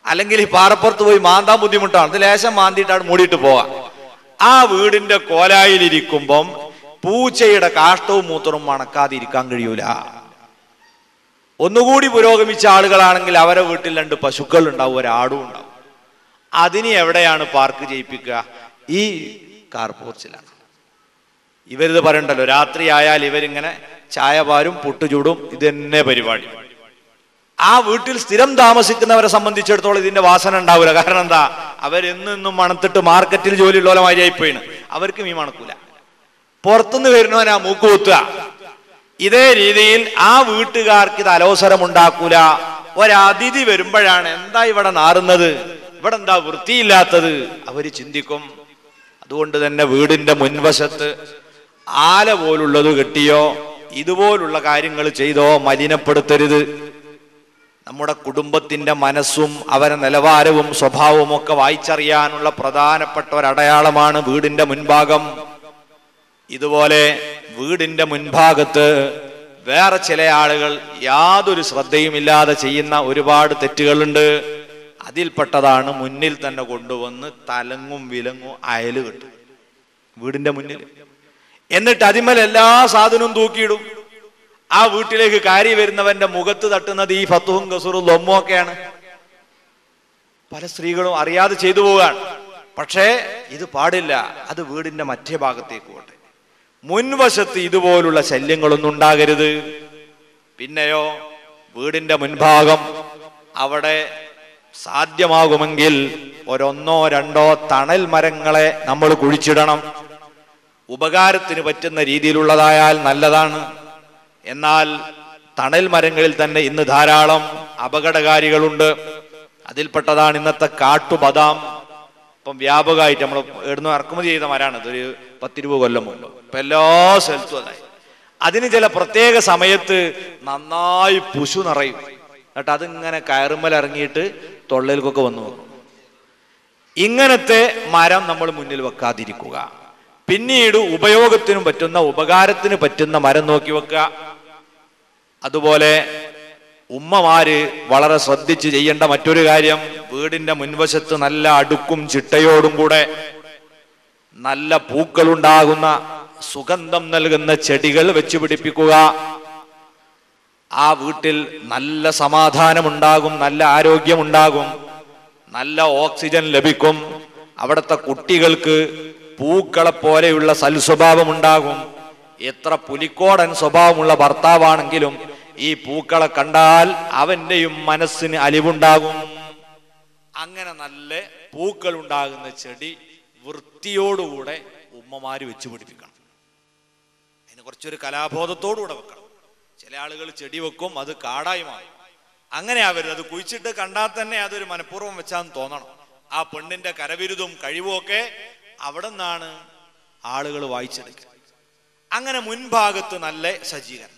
അല്ലെങ്കിൽ ഈ പാറപ്പുറത്ത് പോയി മാന്താൻ ബുദ്ധിമുട്ടാണ്, ഇത് ലേശം മാന്തിയിട്ടാണ് മൂടിയിട്ട് പോവാം. ആ വീടിന്റെ കോലായിലിരിക്കുമ്പം പൂച്ചയുടെ കാഷ്ടവും മൂത്രവും മണക്കാതെ ഇരിക്കാൻ കഴിയൂല. ഒന്നുകൂടി പുരോഗമിച്ച ആളുകളാണെങ്കിൽ അവരെ വീട്ടിൽ 2 പശുക്കൾ ഉണ്ടാവും, ഒരാടും ഉണ്ടാവും. അതിന് എവിടെയാണ് പാർക്ക് ചെയ്യിപ്പിക്കുക? ഈ കാർ പോർച്ചിലാണ്. ഇവരിത് പറയണ്ടല്ലോ, രാത്രി ആയാൽ ഇവരിങ്ങനെ ചായ പാരും പുട്ടുചൂടും, ഇത് തന്നെ പരിപാടി. ആ വീട്ടിൽ സ്ഥിരം താമസിക്കുന്നവരെ സംബന്ധിച്ചിടത്തോളം ഇതിന്റെ വാസന ഉണ്ടാവില്ല. കാരണം എന്താ? അവരെന്നും മണത്തിട്ട് മാർക്കറ്റിൽ ജോലിയുള്ള മാതിരിയായിപ്പോയിന്. അവർക്ക് മീൻ മണക്കൂല. പുറത്തുനിന്ന് വരുന്നവനാ മൂക്ക് കുത്തുക. ഇതേ രീതിയിൽ ആ വീട്ടുകാർക്ക് ഇത് അലോസരം ഉണ്ടാക്കൂല. ഒരതിഥി വരുമ്പോഴാണ് എന്താ ഇവിടെ നാറുന്നത്, ഇവിടെ എന്താ വൃത്തിയില്ലാത്തത്, അവര് ചിന്തിക്കും അതുകൊണ്ട് തന്നെ വീടിന്റെ മുൻവശത്ത് ആല പോലുള്ളത് കെട്ടിയോ ഇതുപോലുള്ള കാര്യങ്ങൾ ചെയ്തോ മലിനപ്പെടുത്തരുത്. നമ്മുടെ കുടുംബത്തിന്റെ മനസ്സും അവരെ നിലവാരവും സ്വഭാവവും ഒക്കെ വായിച്ചറിയാനുള്ള പ്രധാനപ്പെട്ട ഒരടയാളമാണ് വീടിന്റെ മുൻഭാഗം. ഇതുപോലെ വീടിന്റെ മുൻഭാഗത്ത് വേറെ ചില ആളുകൾ യാതൊരു ശ്രദ്ധയുമില്ലാതെ ചെയ്യുന്ന ഒരുപാട് തെറ്റുകളുണ്ട്. അതിൽപ്പെട്ടതാണ് മുന്നിൽ തന്നെ കൊണ്ടുവന്ന് തലങ്ങും വിലങ്ങും അയല് കെട്ടും വീടിന്റെ മുന്നിൽ. എന്നിട്ട് അതിന്മേൽ എല്ലാ സാധനവും തൂക്കിയിടും. ആ വീട്ടിലേക്ക് കയറി വരുന്നവന്റെ മുഖത്ത് തട്ടുന്നത് ഈ ഫത്തുഹും കസൂറും ലൊമ്മൊക്കെയാണ്. പല സ്ത്രീകളും അറിയാതെ ചെയ്തു പോവുകയാണ്. പക്ഷേ ഇത് പാടില്ല. അത് വീടിന്റെ മറ്റേ ഭാഗത്തേക്ക് പോട്ടെ. മുൻവശത്ത് ഇതുപോലുള്ള ശല്യങ്ങളൊന്നും ഉണ്ടാകരുത്. പിന്നെയോ വീടിന്റെ മുൻഭാഗം അവിടെ സാധ്യമാകുമെങ്കിൽ ഒരൊന്നോ രണ്ടോ തണൽ മരങ്ങളെ നമ്മൾ കുഴിച്ചിടണം. ഉപകാരത്തിന് പറ്റുന്ന രീതിയിലുള്ളതായാൽ നല്ലതാണ്. എന്നാൽ തണൽ മരങ്ങളിൽ തന്നെ ഇന്ന് ധാരാളം അപകടകാരികളുണ്ട്. അതിൽപ്പെട്ടതാണ് ഇന്നത്തെ കാട്ടുബദാം. ഇപ്പം വ്യാപകമായിട്ട് നമ്മൾ ഇവിടുന്ന് ഇറക്കുമതി ചെയ്ത മരമാണ്. ഇതൊരു 10-20 കൊല്ലം മുമ്പ്. ഇപ്പൊ എല്ലാ സ്ഥലത്തും അതായി. അതിന് ചില പ്രത്യേക സമയത്ത് നന്നായി പുശു നിറയും. എന്നിട്ട് അതിങ്ങനെ കയറുമ്മൽ ഇറങ്ങിയിട്ട് തൊള്ളയിലേക്കൊക്കെ വന്നു നോക്കും. ഇങ്ങനത്തെ മരം നമ്മൾ മുന്നിൽ വെക്കാതിരിക്കുക. പിന്നീട് ഉപയോഗത്തിനും പറ്റുന്ന ഉപകാരത്തിന് പറ്റുന്ന മരം നോക്കി വെക്കുക. അതുപോലെ ഉമ്മമാര് വളരെ ശ്രദ്ധിച്ച് ചെയ്യേണ്ട മറ്റൊരു കാര്യം, വീടിന്റെ മുൻവശത്ത് നല്ല അടുക്കും ചിട്ടയോടും കൂടെ നല്ല പൂക്കളുണ്ടാകുന്ന സുഗന്ധം നൽകുന്ന ചെടികൾ വെച്ച് പിടിപ്പിക്കുക. ആ വീട്ടിൽ നല്ല സമാധാനമുണ്ടാകും, നല്ല ആരോഗ്യമുണ്ടാകും, നല്ല ഓക്സിജൻ ലഭിക്കും. അവിടുത്തെ കുട്ടികൾക്ക് പൂക്കളെ പോലെയുള്ള സൽസ്വഭാവം ഉണ്ടാകും. എത്ര പുലിക്കോടൻ സ്വഭാവമുള്ള ഭർത്താവാണെങ്കിലും ഈ പൂക്കളെ കണ്ടാൽ അവന്റെയും മനസ്സിന് അലിവുണ്ടാകും. അങ്ങനെ നല്ല പൂക്കൾ ഉണ്ടാകുന്ന ചെടി വൃത്തിയോടുകൂടെ ഉമ്മമാര് വെച്ച് പിടിപ്പിക്കണം. അതിന് കുറച്ചൊരു കലാബോധത്തോടുകൂടെ വെക്കണം. ചില ആളുകൾ ചെടി വെക്കും, അത് കാടായി മാറും. അങ്ങനെ ആവരുത്. അത് കുഴിച്ചിട്ട് കണ്ടാൽ തന്നെ അതൊരു മനഃപൂർവ്വം വെച്ചാന്ന് തോന്നണം. ആ പെണ്ണിന്റെ കരവിരുതും കഴിവും ഒക്കെ അവിടെ നിന്നാണ് ആളുകൾ വായിച്ചെടുക്കുക. അങ്ങനെ മുൻഭാഗത്ത് നല്ല സജ്ജീകരണം.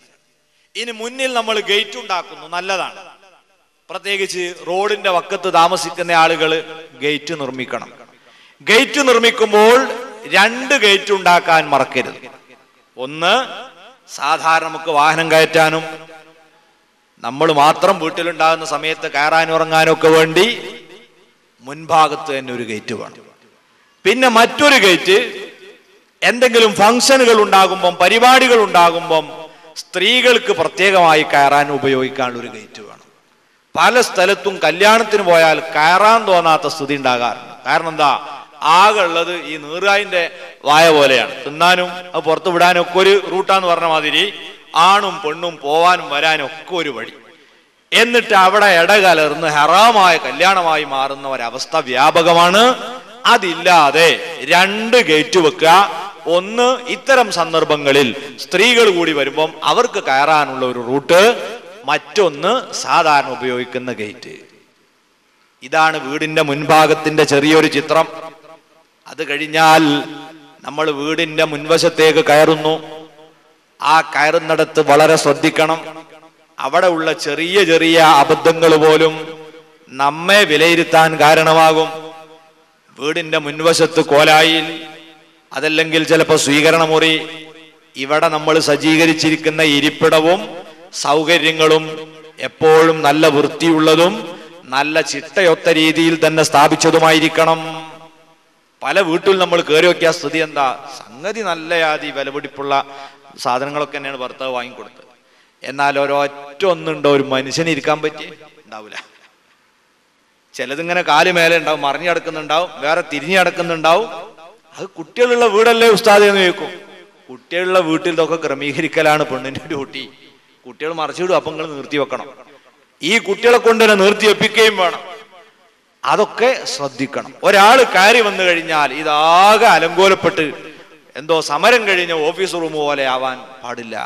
ഇനി മുന്നിൽ നമ്മൾ ഗേറ്റ് ഉണ്ടാക്കുന്നു, നല്ലതാണ്. പ്രത്യേകിച്ച് റോഡിന്റെ വക്കത്ത് താമസിക്കുന്ന ആളുകൾ ഗേറ്റ് നിർമ്മിക്കണം. ഗേറ്റ് നിർമ്മിക്കുമ്പോൾ 2 ഗേറ്റ് ഉണ്ടാക്കാൻ മറക്കരുത്. ഒന്ന്, സാധാരണ നമുക്ക് വാഹനം കയറ്റാനും നമ്മൾ മാത്രം വീട്ടിലുണ്ടാകുന്ന സമയത്ത് കയറാനും ഇറങ്ങാനും ഒക്കെ വേണ്ടി മുൻഭാഗത്ത് തന്നെ ഒരു ഗേറ്റ് വേണം. പിന്നെ മറ്റൊരു ഗേറ്റ് എന്തെങ്കിലും ഫംഗ്ഷനുകൾ ഉണ്ടാകുമ്പം, പരിപാടികൾ ഉണ്ടാകുമ്പം സ്ത്രീകൾക്ക് പ്രത്യേകമായി കയറാൻ ഉപയോഗിക്കാനുള്ള ഒരു ഗേറ്റ് വേണം. പല സ്ഥലത്തും കല്യാണത്തിന് പോയാൽ കയറാൻ തോന്നാത്ത സ്ഥിതി ഉണ്ടാകാറുണ്ട്. കാരണം എന്താ? ആകെ ഉള്ളത് ഈ നീറായിന്റെ വായ പോലെയാണ്. തിന്നാനും അത് പുറത്തു വിടാനും ഒക്കെ ഒരു റൂട്ടാന്ന് പറഞ്ഞ മാതിരി ആണും പെണ്ണും പോവാനും വരാനും ഒക്കെ ഒരു വഴി. എന്നിട്ട് അവിടെ ഇടകലർന്ന് ഹറാമായ കല്യാണമായി മാറുന്ന ഒരവസ്ഥ വ്യാപകമാണ്. അതില്ലാതെ 2 ഗേറ്റ് വെക്കുക. ഒന്ന്, ഇത്തരം സന്ദർഭങ്ങളിൽ സ്ത്രീകൾ കൂടി വരുമ്പം അവർക്ക് കയറാനുള്ള ഒരു റൂട്ട്. മറ്റൊന്ന്, സാധാരണ ഉപയോഗിക്കുന്ന ഗേറ്റ്. ഇതാണ് വീടിന്റെ മുൻഭാഗത്തിന്റെ ചെറിയൊരു ചിത്രം. അത് കഴിഞ്ഞാൽ നമ്മൾ വീടിന്റെ മുൻവശത്തേക്ക് കയറുന്നു. ആ കയറുന്നിടത്ത് വളരെ ശ്രദ്ധിക്കണം. അവിടെ ഉള്ള ചെറിയ ചെറിയ അബദ്ധങ്ങൾ പോലും നമ്മെ വിലയിരുത്താൻ കാരണമാകും. വീടിന്റെ മുൻവശത്ത് കോലായിൽ, അതല്ലെങ്കിൽ ചിലപ്പോൾ സ്വീകരണ മുറി, ഇവിടെ നമ്മൾ സജ്ജീകരിച്ചിരിക്കുന്ന ഇരിപ്പിടവും സൗകര്യങ്ങളും എപ്പോഴും നല്ല വൃത്തിയുള്ളതും നല്ല ചിട്ടയൊത്ത രീതിയിൽ തന്നെ സ്ഥാപിച്ചതുമായിരിക്കണം. പല വീട്ടിൽ നമ്മൾ കയറി വയ്ക്കിയ സ്ഥിതി എന്താ? സംഗതി നല്ല ആദി വിലപിടിപ്പുള്ള സാധനങ്ങളൊക്കെ തന്നെയാണ് ഭർത്താവ് വാങ്ങിക്കൊടുത്തത്. എന്നാൽ ഒരൊറ്റ ഒന്നുണ്ടോ ഒരു മനുഷ്യന് ഇരിക്കാൻ പറ്റി ഉണ്ടാവില്ല. ചിലതിങ്ങനെ കാല് മേലെ ഉണ്ടാവും, മറിഞ്ഞു കിടക്കുന്നുണ്ടാവും, വേറെ തിരിഞ്ഞു കിടക്കുന്നുണ്ടാവും. അത് കുട്ടികളുള്ള വീടല്ലേ ഉസ്താദ് എന്ന് ചോദിക്കും. കുട്ടികളുള്ള വീട്ടിൽ ഇതൊക്കെ ക്രമീകരിക്കലാണ് പെണ്ണിന്റെ ഡ്യൂട്ടി. കുട്ടികൾ മറിച്ചിടും, അപ്പം നിങ്ങൾ നിർത്തി വെക്കണം. ഈ കുട്ടികളെ കൊണ്ട് തന്നെ നിർത്തി വെപ്പിക്കുകയും വേണം. അതൊക്കെ ശ്രദ്ധിക്കണം. ഒരാൾ കയറി വന്നു കഴിഞ്ഞാൽ ഇതാകെ അലങ്കോലപ്പെട്ട് എന്തോ സമരം കഴിഞ്ഞ ഓഫീസ് റൂം പോലെ ആവാൻ പാടില്ല.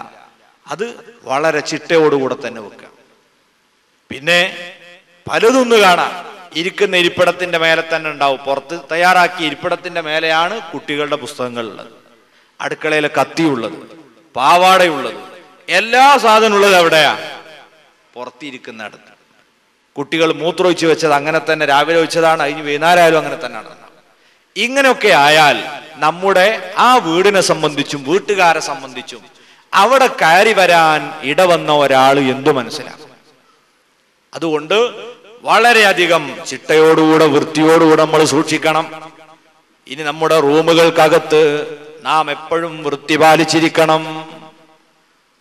അത് വളരെ ചിട്ടയോടുകൂടെ തന്നെ വെക്കുക. പിന്നെ പലതൊന്ന് കാണാം. ഇരിക്കുന്ന ഇരിപ്പിടത്തിന്റെ മേലെ തന്നെ ഉണ്ടാവും. പുറത്ത് തയ്യാറാക്കിയ ഇരിപ്പിടത്തിന്റെ മേലെയാണ് കുട്ടികളുടെ പുസ്തകങ്ങൾ ഉള്ളത്, അടുക്കളയിലെ കത്തിയുള്ളത്, പാവാടയുള്ളത്, എല്ലാ സാധനവും ഉള്ളത് എവിടെയാ? പുറത്തിരിക്കുന്നിടത്ത്. കുട്ടികൾ മൂത്രമൊഴിച്ച് വെച്ചത് അങ്ങനെ തന്നെ രാവിലെ വെച്ചതാണ്, അതിന് വൈകുന്നേരമായാലും അങ്ങനെ തന്നെയാണ്. ഇങ്ങനെയൊക്കെ ആയാൽ നമ്മുടെ ആ വീടിനെ സംബന്ധിച്ചും വീട്ടുകാരെ സംബന്ധിച്ചും അവിടെ കയറി വരാൻ ഇടവന്ന ഒരാൾ എന്തു മനസ്സിലാക്കും? അതുകൊണ്ട് വളരെയധികം ചിട്ടയോടുകൂടെ വൃത്തിയോടുകൂടെ നമ്മൾ സൂക്ഷിക്കണം. ഇനി നമ്മുടെ റൂമുകൾക്കകത്ത് നാം എപ്പോഴും വൃത്തി പാലിച്ചിരിക്കണം.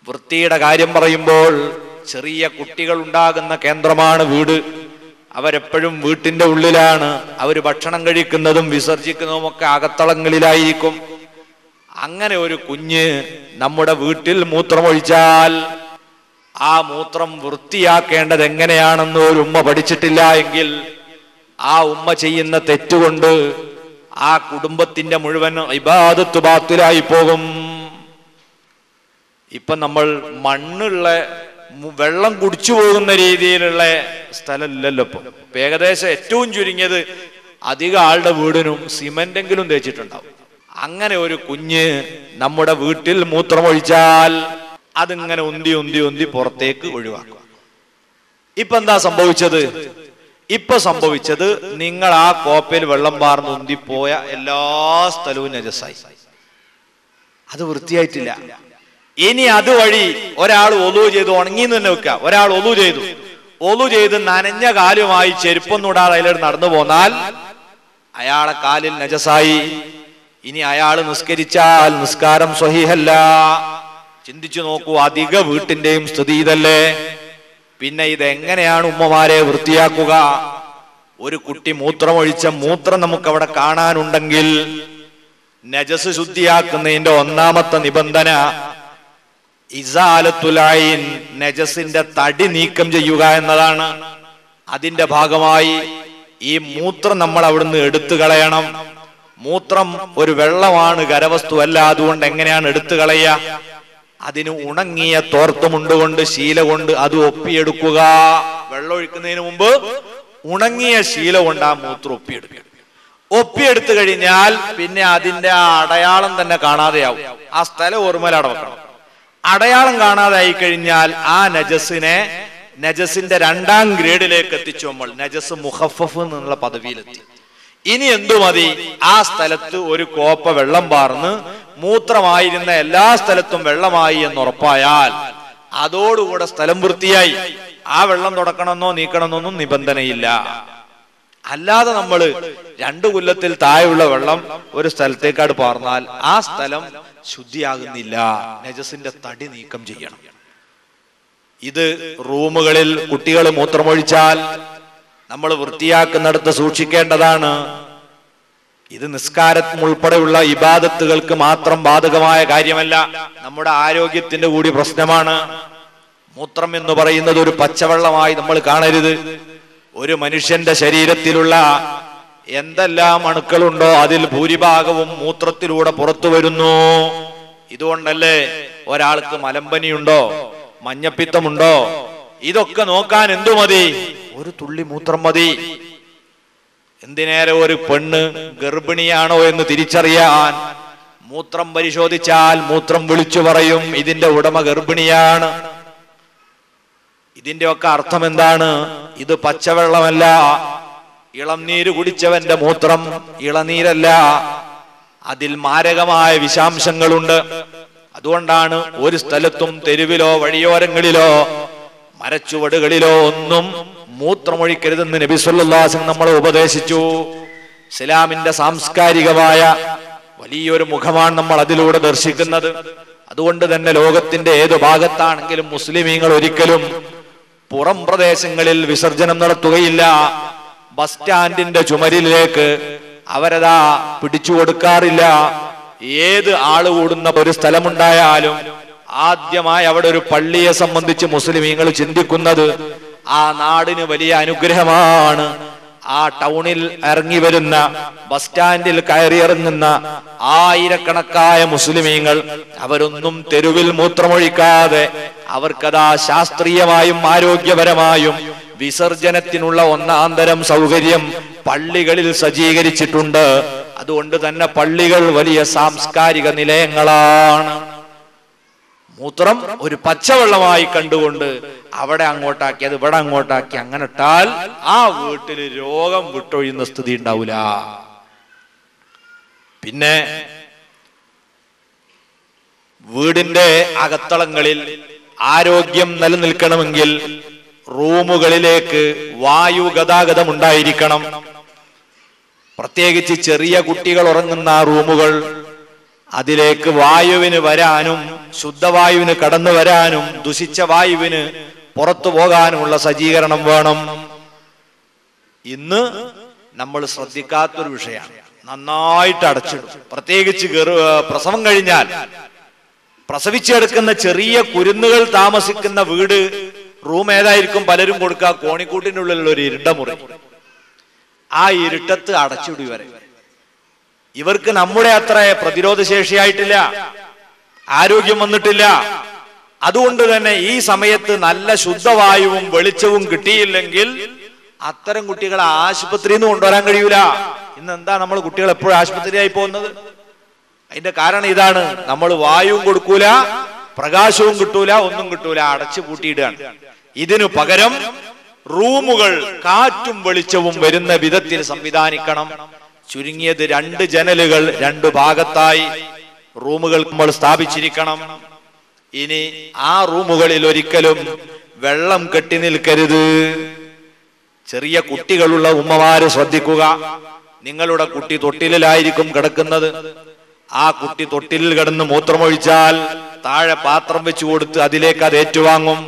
വൃത്തിയുടെ കാര്യം പറയുമ്പോൾ ചെറിയ കുട്ടികൾ ഉണ്ടാകുന്ന കേന്ദ്രമാണ് വീട്. അവരെപ്പോഴും വീട്ടിന്റെ ഉള്ളിലാണ്. അവർ ഭക്ഷണം കഴിക്കുന്നതും വിസർജിക്കുന്നതും ഒക്കെ അകത്തളങ്ങളിലായിരിക്കും. അങ്ങനെ ഒരു കുഞ്ഞ് നമ്മുടെ വീട്ടിൽ മൂത്രമൊഴിച്ചാൽ ആ മൂത്രം വൃത്തിയാക്കേണ്ടത് എങ്ങനെയാണെന്ന് ഒരു ഉമ്മ പഠിച്ചിട്ടില്ല എങ്കിൽ ആ ഉമ്മ ചെയ്യുന്ന തെറ്റുകൊണ്ട് ആ കുടുംബത്തിന്റെ മുഴുവൻ ഇബാദത്ത് ബാത്തിലായി പോകും. ഇപ്പൊ നമ്മൾ മണ്ണുള്ള വെള്ളം കുടിച്ചു പോകുന്ന രീതിയിലുള്ള സ്ഥലമില്ലല്ലോ ഇപ്പൊ. ഏകദേശം ഏറ്റവും ചുരുങ്ങിയത് അധിക ആളുടെ വീടിനും സിമെന്റെങ്കിലും തേച്ചിട്ടുണ്ടാവും. അങ്ങനെ ഒരു കുഞ്ഞ് നമ്മുടെ വീട്ടിൽ മൂത്രമൊഴിച്ചാൽ അതിങ്ങനെ ഉന്തി ഉന്തി ഉന്തി പുറത്തേക്ക് ഒഴിവാക്കുക. ഇപ്പൊ എന്താ സംഭവിച്ചത്? ഇപ്പൊ സംഭവിച്ചത് നിങ്ങൾ ആ കോപ്പയിൽ വെള്ളം പാർന്ന് ഉന്തിപ്പോയ എല്ലാ സ്ഥലവും നജസായി, അത് വൃത്തിയായിട്ടില്ല. ഇനി അതുവഴി ഒരാൾ ഒളു ചെയ്ത് ഉണങ്ങിന്ന് തന്നെ വെക്കുക. ഒരാൾ ഒളു ചെയ്ത് നനഞ്ഞ കാലുമായി ചെരുപ്പൊന്നുകൂടാതെ അതിലൂടെ നടന്നു പോന്നാൽ അയാളെ കാലിൽ നജസായി. ഇനി അയാൾ നിസ്കരിച്ചാൽ നിസ്കാരം സ്വഹീഹല്ല. ചിന്തിച്ചു നോക്കൂ, അധിക വീട്ടിന്റെയും സ്ഥിതി ഇതല്ലേ? പിന്നെ ഇതെങ്ങനെയാണ് ഉമ്മമാരെ വൃത്തിയാക്കുക? ഒരു കുട്ടി മൂത്രമൊഴിച്ച മൂത്രം നമുക്ക് അവിടെ കാണാനുണ്ടെങ്കിൽ നജസ് ശുദ്ധിയാക്കുന്നതിന്റെ ഒന്നാമത്തെ നിബന്ധന ഇസാലത്തുൽ ഐൻ, നജസിന്റെ തടി നീക്കം ചെയ്യുക എന്നതാണ്. അതിന്റെ ഭാഗമായി ഈ മൂത്രം നമ്മൾ അവിടുന്ന് എടുത്തു കളയണം. മൂത്രം ഒരു വെള്ളമാണ്, ഖരവസ്തു അല്ല. അതുകൊണ്ട് എങ്ങനെയാണ് എടുത്തു കളയുക? അതിന് ഉണങ്ങിയ തോർത്തുമുണ്ടുകൊണ്ട് ശീല കൊണ്ട് അത് ഒപ്പിയെടുക്കുക. വെള്ളം ഒഴിക്കുന്നതിന് മുമ്പ് ഉണങ്ങിയ ശീല കൊണ്ട് ആ മൂത്രം ഒപ്പിയെടുക്കുക. ഒപ്പിയെടുത്തു കഴിഞ്ഞാൽ പിന്നെ അതിന്റെ ആ അടയാളം തന്നെ കാണാതെയാവും. ആ സ്ഥലം ഓർമ്മയിൽ വെക്കണം. അടയാളം കാണാതായി കഴിഞ്ഞാൽ ആ നജസിന്റെ രണ്ടാം ഗ്രേഡിലേക്ക് എത്തിച്ചു. നമ്മൾ നജസ് മുഖഫഫ് എന്നുള്ള പദവിയിലെത്തി. ഇനി എന്തു മതി? ആ സ്ഥലത്ത് ഒരു കോപ്പ വെള്ളം പാർന്ന് മൂത്രമായിരുന്ന എല്ലാ സ്ഥലത്തും വെള്ളമായി എന്നുറപ്പായാൽ അതോടുകൂടെ സ്ഥലം വൃത്തിയായി. ആ വെള്ളം തുടക്കണമെന്നോ നീക്കണമെന്നൊന്നും നിബന്ധനയില്ല. അല്ലാതെ നമ്മൾ 2 കൊല്ലത്തിൽ താഴെയുള്ള വെള്ളം ഒരു സ്ഥലത്തേക്കാട് പാർന്നാൽ ആ സ്ഥലം ശുദ്ധിയാകുന്നില്ല. നജസിന്റെ തടി നീക്കം ചെയ്യണം. ഇത് റൂമുകളിൽ കുട്ടികൾ മൂത്രമൊഴിച്ചാൽ നമ്മൾ വൃത്തിയാക്കുന്നിടത്ത് സൂക്ഷിക്കേണ്ടതാണ്. ഇത് നിസ്കാരം ഉൾപ്പെടെയുള്ള ഇബാദത്തുകൾക്ക് മാത്രം ബാധകമായ കാര്യമല്ല, നമ്മുടെ ആരോഗ്യത്തിന്റെ കൂടി പ്രശ്നമാണ്. മൂത്രം എന്ന് പറയുന്നത് ഒരു പച്ചവെള്ളമായി നമ്മൾ കാണരുത്. ഒരു മനുഷ്യന്റെ ശരീരത്തിലുള്ള എന്തെല്ലാം അണുക്കളുണ്ടോ അതിൽ ഭൂരിഭാഗവും മൂത്രത്തിലൂടെ പുറത്തു വരുന്നു. ഇതുകൊണ്ടല്ലേ ഒരാൾക്ക് മലമ്പനിയുണ്ടോ, മഞ്ഞപ്പിത്തമുണ്ടോ, ഇതൊക്കെ നോക്കാൻ എന്തു മതി? ഒരു തുള്ളി മൂത്രം മതി. എന്തിനേറെ ഒരു പെണ്ണ് ഗർഭിണിയാണോ എന്ന് തിരിച്ചറിയാൻ മൂത്രം പരിശോധിച്ചാൽ മൂത്രം വിളിച്ചു പറയും ഇതിന്റെ ഉടമ ഗർഭിണിയാണ്. ഇതിന്റെ ഒക്കെ അർത്ഥം എന്താണ്? ഇത് പച്ചവെള്ളമല്ല, ഇളംനീര് കുടിച്ചവന്റെ മൂത്രം ഇളനീരല്ല, അതിൽ മാരകമായ വിഷാംശങ്ങളുണ്ട്. അതുകൊണ്ടാണ് ഒരു സ്ഥലത്തും തെരുവിലോ വഴിയോരങ്ങളിലോ മരച്ചുവടുകളിലോ ഒന്നും മൂത്രമൊഴിക്കരുതെന്ന് നബി സല്ലല്ലാഹു അലൈഹി വസല്ലം നമ്മളെ ഉപദേശിച്ചു. ഇസ്ലാമിന്റെ സാംസ്കാരികമായ വലിയൊരു മുഖമാണ് നമ്മൾ അതിലൂടെ ദർശിക്കുന്നത്. അതുകൊണ്ട് തന്നെ ലോകത്തിന്റെ ഏത് ഭാഗത്താണെങ്കിലും മുസ്ലിമീങ്ങൾ ഒരിക്കലും പുറം പ്രദേശങ്ങളിൽ വിസർജനം നടത്തുകയില്ല. ബസ് സ്റ്റാൻഡിന്റെ ചുമരിലേക്ക് അവരതാ പിടിച്ചു കൊടുക്കാറില്ല. ഏത് ആള് കൂടുന്ന ഒരു സ്ഥലമുണ്ടായാലും ആദ്യമായി അവിടെ ഒരു പള്ളിയെ സംബന്ധിച്ച് മുസ്ലിമീങ്ങൾ ചിന്തിക്കുന്നത് ആ നാടിന് വലിയ അനുഗ്രഹമാണ്. ആ ടൗണിൽ ഇറങ്ങി വരുന്ന ബസ് സ്റ്റാൻഡിൽ കയറിയിറങ്ങുന്ന ആയിരക്കണക്കായ മുസ്ലിമീങ്ങൾ അവരൊന്നും തെരുവിൽ മൂത്രമൊഴിക്കാതെ അവർക്കതാ ശാസ്ത്രീയമായും ആരോഗ്യപരമായും വിസർജനത്തിനുള്ള ഒന്നാന്തരം സൗകര്യം പള്ളികളിൽ സജ്ജീകരിച്ചിട്ടുണ്ട്. അതുകൊണ്ട് തന്നെ പള്ളികൾ വലിയ സാംസ്കാരിക നിലയങ്ങളാണ്. മൂത്രം ഒരു പച്ചവെള്ളമായി കണ്ടുകൊണ്ട് അവിടെ അങ്ങോട്ടാക്കി അത് ഇവിടെ അങ്ങോട്ടാക്കി അങ്ങനെ ഇട്ടാൽ ആ വീട്ടിൽ രോഗം വിട്ടൊഴിയുന്ന സ്ഥിതി ഉണ്ടാവില്ല. പിന്നെ വീടിന്റെ അകത്തളങ്ങളിൽ ആരോഗ്യം നിലനിൽക്കണമെങ്കിൽ റൂമുകളിലേക്ക് വായു ഗതാഗതം ഉണ്ടായിരിക്കണം. പ്രത്യേകിച്ച് ചെറിയ കുട്ടികൾ ഉറങ്ങുന്ന റൂമുകൾ, അതിലേക്ക് വായുവിന് വരാനും ശുദ്ധവായുവിന് കടന്നു വരാനും ദുഷിച്ച വായുവിന് പുറത്തു പോകാനുമുള്ള സജ്ജീകരണം വേണം. ഇന്ന് നമ്മൾ ശ്രദ്ധിക്കാത്തൊരു വിഷയമാണ്. നന്നായിട്ട് അടച്ചിടും. പ്രത്യേകിച്ച് പ്രസവം കഴിഞ്ഞാൽ പ്രസവിച്ചെടുക്കുന്ന ചെറിയ കുരുന്നുകൾ താമസിക്കുന്ന വീട് റൂം ഏതായിരിക്കും പലരും കൊടുക്കുക? കോണിക്കൂട്ടിനുള്ളിലുള്ള ഒരു ഇരുണ്ട മുറി. ആ ഇരുട്ടത്ത് അടച്ചിടും ഇവരെ. ഇവർക്ക് നമ്മുടെ അത്ര പ്രതിരോധ ശേഷിയായിട്ടില്ല, ആരോഗ്യം വന്നിട്ടില്ല. അതുകൊണ്ട് തന്നെ ഈ സമയത്ത് നല്ല ശുദ്ധവായുവും വെളിച്ചവും കിട്ടിയില്ലെങ്കിൽ അത്തരം കുട്ടികളെ ആശുപത്രിയിൽ നിന്ന് കൊണ്ടുവരാൻ കഴിയൂല. ഇന്ന് എന്താ നമ്മൾ കുട്ടികൾ എപ്പോഴും ആശുപത്രിയായി പോകുന്നത്? അതിന്റെ കാരണം ഇതാണ്. നമ്മൾ വായുവും കൊടുക്കൂല, പ്രകാശവും കിട്ടൂല, ഒന്നും കിട്ടൂല, അടച്ചു പൂട്ടിയിടുകയാണ്. ഇതിനു പകരം റൂമുകൾ കാറ്റും വെളിച്ചവും വരുന്ന വിധത്തിൽ സംവിധാനിക്കണം. ചുരുങ്ങിയത് 2 ജനലുകൾ 2 ഭാഗത്തായി റൂമുകൾ നമ്മൾ സ്ഥാപിച്ചിരിക്കണം. ഇനി ആ റൂമുകളിൽ ഒരിക്കലും വെള്ളം കെട്ടി നിൽക്കരുത്. ചെറിയ കുട്ടികളുള്ള ഉമ്മമാര് ശ്രദ്ധിക്കുക. നിങ്ങളുടെ കുട്ടി തൊട്ടിലായിരിക്കും കിടക്കുന്നത്. ആ കുട്ടി തൊട്ടിലിൽ കിടന്ന് മൂത്രമൊഴിച്ചാൽ താഴെ പാത്രം വെച്ചു കൊടുത്ത് അതിലേക്ക് അത് ഏറ്റുവാങ്ങും.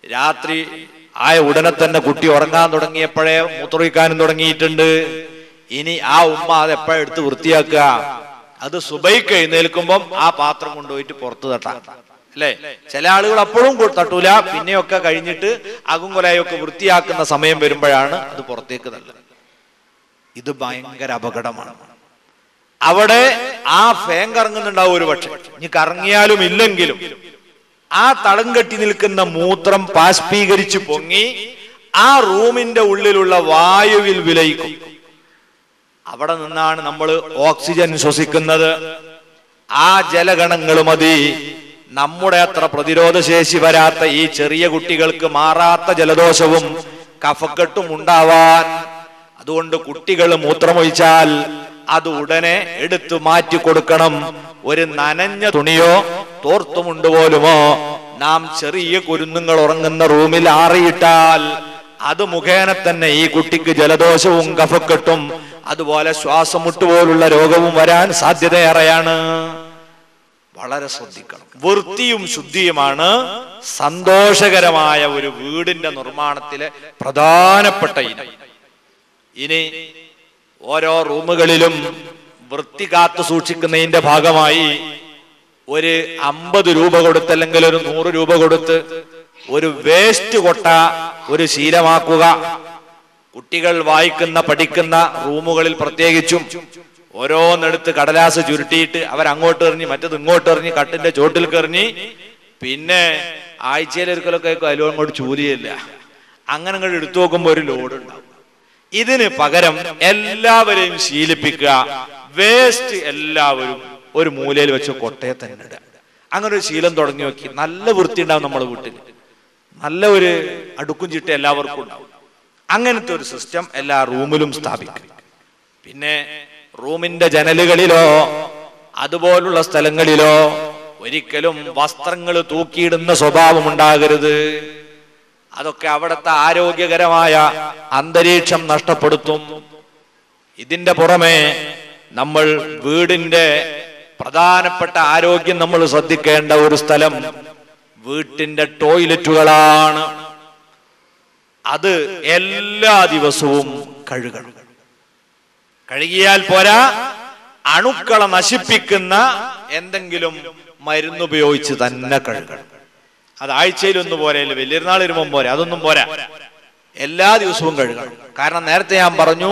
രാത്രി ആയ ഉടനെ തന്നെ കുട്ടി ഉറങ്ങാൻ തുടങ്ങിയപ്പോഴേ മൂത്രമൊഴിക്കാനും തുടങ്ങിയിട്ടുണ്ട്. ഇനി ആ ഉമ്മ അത് എപ്പോഴും എടുത്ത് വൃത്തിയാക്കുക. അത് സുബൈക്ക് എഴുന്നേൽക്കുമ്പം ആ പാത്രം കൊണ്ടുപോയിട്ട് പുറത്ത് തട്ടാം, അല്ലെ? ചില ആളുകൾ അപ്പോഴും തട്ടൂല. പിന്നെയൊക്കെ കഴിഞ്ഞിട്ട് അകും കൊലയൊക്കെ വൃത്തിയാക്കുന്ന സമയം വരുമ്പോഴാണ് അത് പുറത്തേക്ക് തള്ളുന്നത്. ഇത് ഭയങ്കര അപകടമാണ്. അവിടെ ആ ഫാൻ കറങ്ങുന്നുണ്ടാവും ഒരു പക്ഷെ. ഇനി കറങ്ങിയാലും ഇല്ലെങ്കിലും ആ തളം കെട്ടി നിൽക്കുന്ന മൂത്രം ബാഷ്പീകരിച്ച് പൊങ്ങി ആ റൂമിന്റെ ഉള്ളിലുള്ള വായുവിൽ വിലയിക്കും. അവിടെ നിന്നാണ് നമ്മൾ ഓക്സിജൻ ശ്വസിക്കുന്നത്. ആ ജലഗണങ്ങൾ മതി നമ്മുടെ അത്ര പ്രതിരോധ ശേഷി വരാത്ത ഈ ചെറിയ കുട്ടികൾക്ക് മാറാത്ത ജലദോഷവും കഫക്കെട്ടും ഉണ്ടാവാൻ. അതുകൊണ്ട് കുട്ടികൾ മൂത്രമൊഴിച്ചാൽ അത് ഉടനെ എടുത്തു മാറ്റി കൊടുക്കണം. ഒരു നനഞ്ഞ തുണിയോ തോർത്തുമുണ്ട് പോലുമോ നാം ചെറിയ കുരുന്നുങ്ങൾ ഉറങ്ങുന്ന റൂമിൽ ആറിയിട്ടാൽ അത് മുഖേന തന്നെ ഈ കുട്ടിക്ക് ജലദോഷവും കഫക്കെട്ടും അതുപോലെ ശ്വാസമുട്ട് പോലുള്ള രോഗവും വരാൻ സാധ്യതയേറെയാണ്. വളരെ ശ്രദ്ധിക്കണം. വൃത്തിയും ശുദ്ധിയുമാണ് സന്തോഷകരമായ ഒരു വീടിന്റെ നിർമ്മാണത്തിലെ പ്രധാനപ്പെട്ട ഇനം. ഇനി ഓരോ റൂമുകളിലും വൃത്തി കാത്തു സൂക്ഷിക്കുന്നതിന്റെ ഭാഗമായി ഒരു 50 രൂപ കൊടുത്ത് അല്ലെങ്കിൽ ഒരു 100 രൂപ കൊടുത്ത് ഒരു വേസ്റ്റ് കൊട്ട ഒരു ശീലമാക്കുക. കുട്ടികൾ വായിക്കുന്ന പഠിക്കുന്ന റൂമുകളിൽ പ്രത്യേകിച്ചും ഓരോന്നെടുത്ത് കടലാസ് ചുരുട്ടിയിട്ട് അവരങ്ങോട്ട് എറിഞ്ഞ് മറ്റത് ഇങ്ങോട്ട് എറിഞ്ഞ് കട്ടിന്റെ ചോട്ടിൽ കെറിഞ്ഞ് പിന്നെ ആഴ്ചയിലൊരിക്കലൊക്കെ അതിലും അങ്ങോട്ട് ചൂലിയില്ല. അങ്ങനെ അങ്ങോട്ട് എടുത്തു നോക്കുമ്പോൾ ഒരു ലോഡ് ഉണ്ടാവും. ഇതിന് പകരം എല്ലാവരെയും ശീലിപ്പിക്കുക. വേസ്റ്റ് എല്ലാവരും ഒരു മൂലയിൽ വെച്ച് കൊട്ടയെ തന്നെ ഇടുക. അങ്ങനെ ഒരു ശീലം തുടങ്ങി നോക്കി നല്ല വൃത്തി ഉണ്ടാവും നമ്മുടെ വീട്ടിൽ. നല്ല ഒരു അടുക്കും ചിട്ട എല്ലാവർക്കും ഉണ്ടാവും. അങ്ങനത്തെ ഒരു സിസ്റ്റം എല്ലാ റൂമിലും സ്ഥാപിക്കും. പിന്നെ റൂമിന്റെ ജനലുകളിലോ അതുപോലുള്ള സ്ഥലങ്ങളിലോ ഒരിക്കലും വസ്ത്രങ്ങൾ തൂക്കിയിടുന്ന സ്വഭാവം ഉണ്ടാകരുത്. അതൊക്കെ അവിടുത്തെ ആരോഗ്യകരമായ അന്തരീക്ഷം നഷ്ടപ്പെടുത്തും. ഇതിന്റെ പുറമെ നമ്മൾ വീടിന്റെ പ്രധാനപ്പെട്ട ആരോഗ്യം നമ്മൾ ശ്രദ്ധിക്കേണ്ട ഒരു സ്ഥലം വീട്ടിന്റെ ടോയ്ലറ്റുകളാണ്. അത് എല്ലാ ദിവസവും കഴുകണം. കഴുകിയാൽ പോരാ, അണുക്കളെ നശിപ്പിക്കുന്ന എന്തെങ്കിലും മരുന്നുപയോഗിച്ച് തന്നെ കഴുകണം. അത് ആഴ്ചയിലൊന്നു പോരെ, വലിയൊരുനാൾ വരുമ്പം പോരെ, അതൊന്നും പോരാ, എല്ലാ ദിവസവും കഴുകണം. കാരണം നേരത്തെ ഞാൻ പറഞ്ഞു,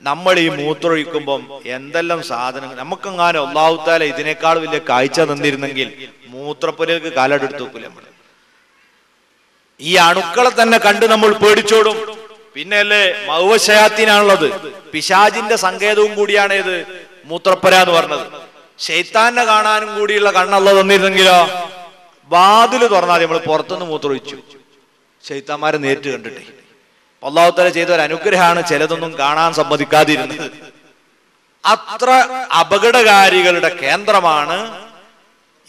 നമ്മൾ ഈ മൂത്രമൊഴിക്കുമ്പം എന്തെല്ലാം സാധനങ്ങൾ നമുക്കെങ്ങാനും അല്ലാഹു തആല ഇതിനേക്കാൾ വലിയ കാഴ്ച തന്നിരുന്നെങ്കിൽ മൂത്രപ്പുരക്ക് കാലെടുത്ത് വെക്കൂല നമ്മൾ. ഈ അണുക്കളെ തന്നെ കണ്ട് നമ്മൾ പേടിച്ചോടും. പിന്നെ അല്ലേ മൗവശയാത്തിനാണുള്ളത്, പിശാചിന്റെ സങ്കേതവും കൂടിയാണ് ഏത് മൂത്രപ്പര എന്ന് പറഞ്ഞത്. ശൈത്താനെ കാണാനും കൂടിയുള്ള കണ്ണല്ല തന്നിരുന്നെങ്കിലോ വാതില് തുറന്നാൽ നമ്മൾ പുറത്തുനിന്ന് മൂത്രമൊഴിച്ചു ശൈത്താന്മാരെ നേരിട്ട് കണ്ടിട്ടേ. അല്ലാഹു തആല ചെയ്ത ഒരു അനുഗ്രഹമാണ് ചിലതൊന്നും കാണാൻ സമ്മതിക്കാതിരുന്നത്. അത്ര അപകടകാരികളുടെ കേന്ദ്രമാണ്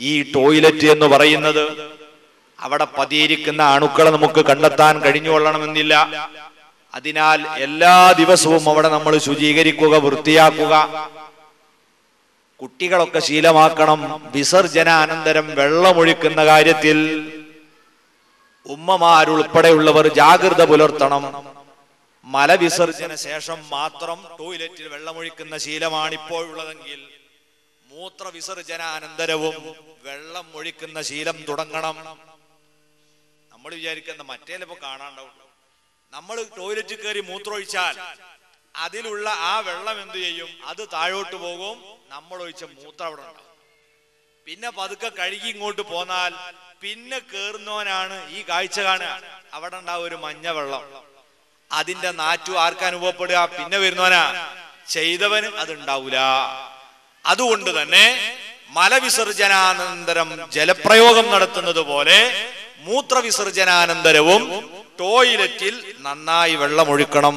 ഈ ടോയ്ലറ്റ് എന്ന് പറയുന്നത്. അവിടെ പതിയിരിക്കുന്ന അണുക്കളെ നമുക്ക് കണ്ടെത്താൻ കഴിഞ്ഞുകൊള്ളണമെന്നില്ല. അതിനാൽ എല്ലാ ദിവസവും അവിടെ നമ്മൾ ശുചീകരിക്കുക, വൃത്തിയാക്കുക. കുട്ടികളൊക്കെ ശീലമാക്കണം. വിസർജനാനന്തരം വെള്ളമൊഴിക്കുന്ന കാര്യത്തിൽ ഉമ്മമാരുൾപ്പെടെയുള്ളവർ ജാഗ്രത പുലർത്തണം. മലവിസർജന ശേഷം മാത്രം ടോയ്ലറ്റിൽ വെള്ളമൊഴിക്കുന്ന ശീലമാണ് ഇപ്പോഴുള്ളതെങ്കിൽ മൂത്രവിസർജനാനന്തരവും വെള്ളം ഒഴിക്കുന്ന ശീലം തുടങ്ങണം. നമ്മൾ വിചാരിക്കുന്ന മറ്റേലിപ്പോ കാണാണ്ടാവും. നമ്മൾ ടോയ്ലറ്റിൽ കയറി മൂത്രമൊഴിച്ചാൽ അതിലുള്ള ആ വെള്ളം എന്ത് ചെയ്യും? അത് താഴോട്ട് പോകും. നമ്മൾ ഒഴിച്ച മൂത്രം അവിടെ ഉണ്ടാവും. പിന്നെ പതുക്കെ കഴുകി ഇങ്ങോട്ട് പോന്നാൽ പിന്നെ കേറുന്നവനാണ് ഈ കാഴ്ച കാണുക. അവിടെ ഉണ്ടാവും ഒരു മഞ്ഞ വെള്ളം. അതിന്റെ നാറ്റു ആർക്കാ അനുഭവപ്പെടുക? പിന്നെ വരുന്നവനാ, ചെയ്തവന് അതുണ്ടാവൂല. അതുകൊണ്ട് തന്നെ മലവിസർജനാനന്തരം ജലപ്രയോഗം നടത്തുന്നത് പോലെ മൂത്രവിസർജനാനന്തരവും ടോയ്ലറ്റിൽ നന്നായി വെള്ളമൊഴിക്കണം.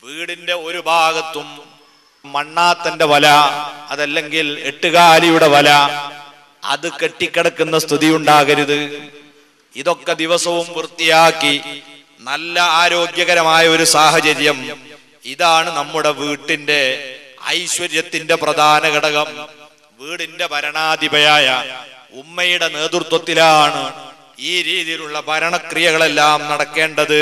വീടിന്റെ ഒരു ഭാഗത്തും മണ്ണാത്തന്റെ വല, അതല്ലെങ്കിൽ എട്ടുകാലിയുടെ വല, അത് കെട്ടിക്കിടക്കുന്ന സ്ഥിതി ഉണ്ടാകരുത്. ഇതൊക്കെ ദിവസവും വൃത്തിയാക്കി നല്ല ആരോഗ്യകരമായ ഒരു സാഹചര്യം, ഇതാണ് നമ്മുടെ വീട്ടിന്റെ ഐശ്വര്യത്തിന്റെ പ്രധാന ഘടകം. വീടിന്റെ ഭരണാധിപയായ ഉമ്മയുടെ നേതൃത്വത്തിലാണ് ഈ രീതിയിലുള്ള ഭരണക്രിയകളെല്ലാം നടക്കേണ്ടത്.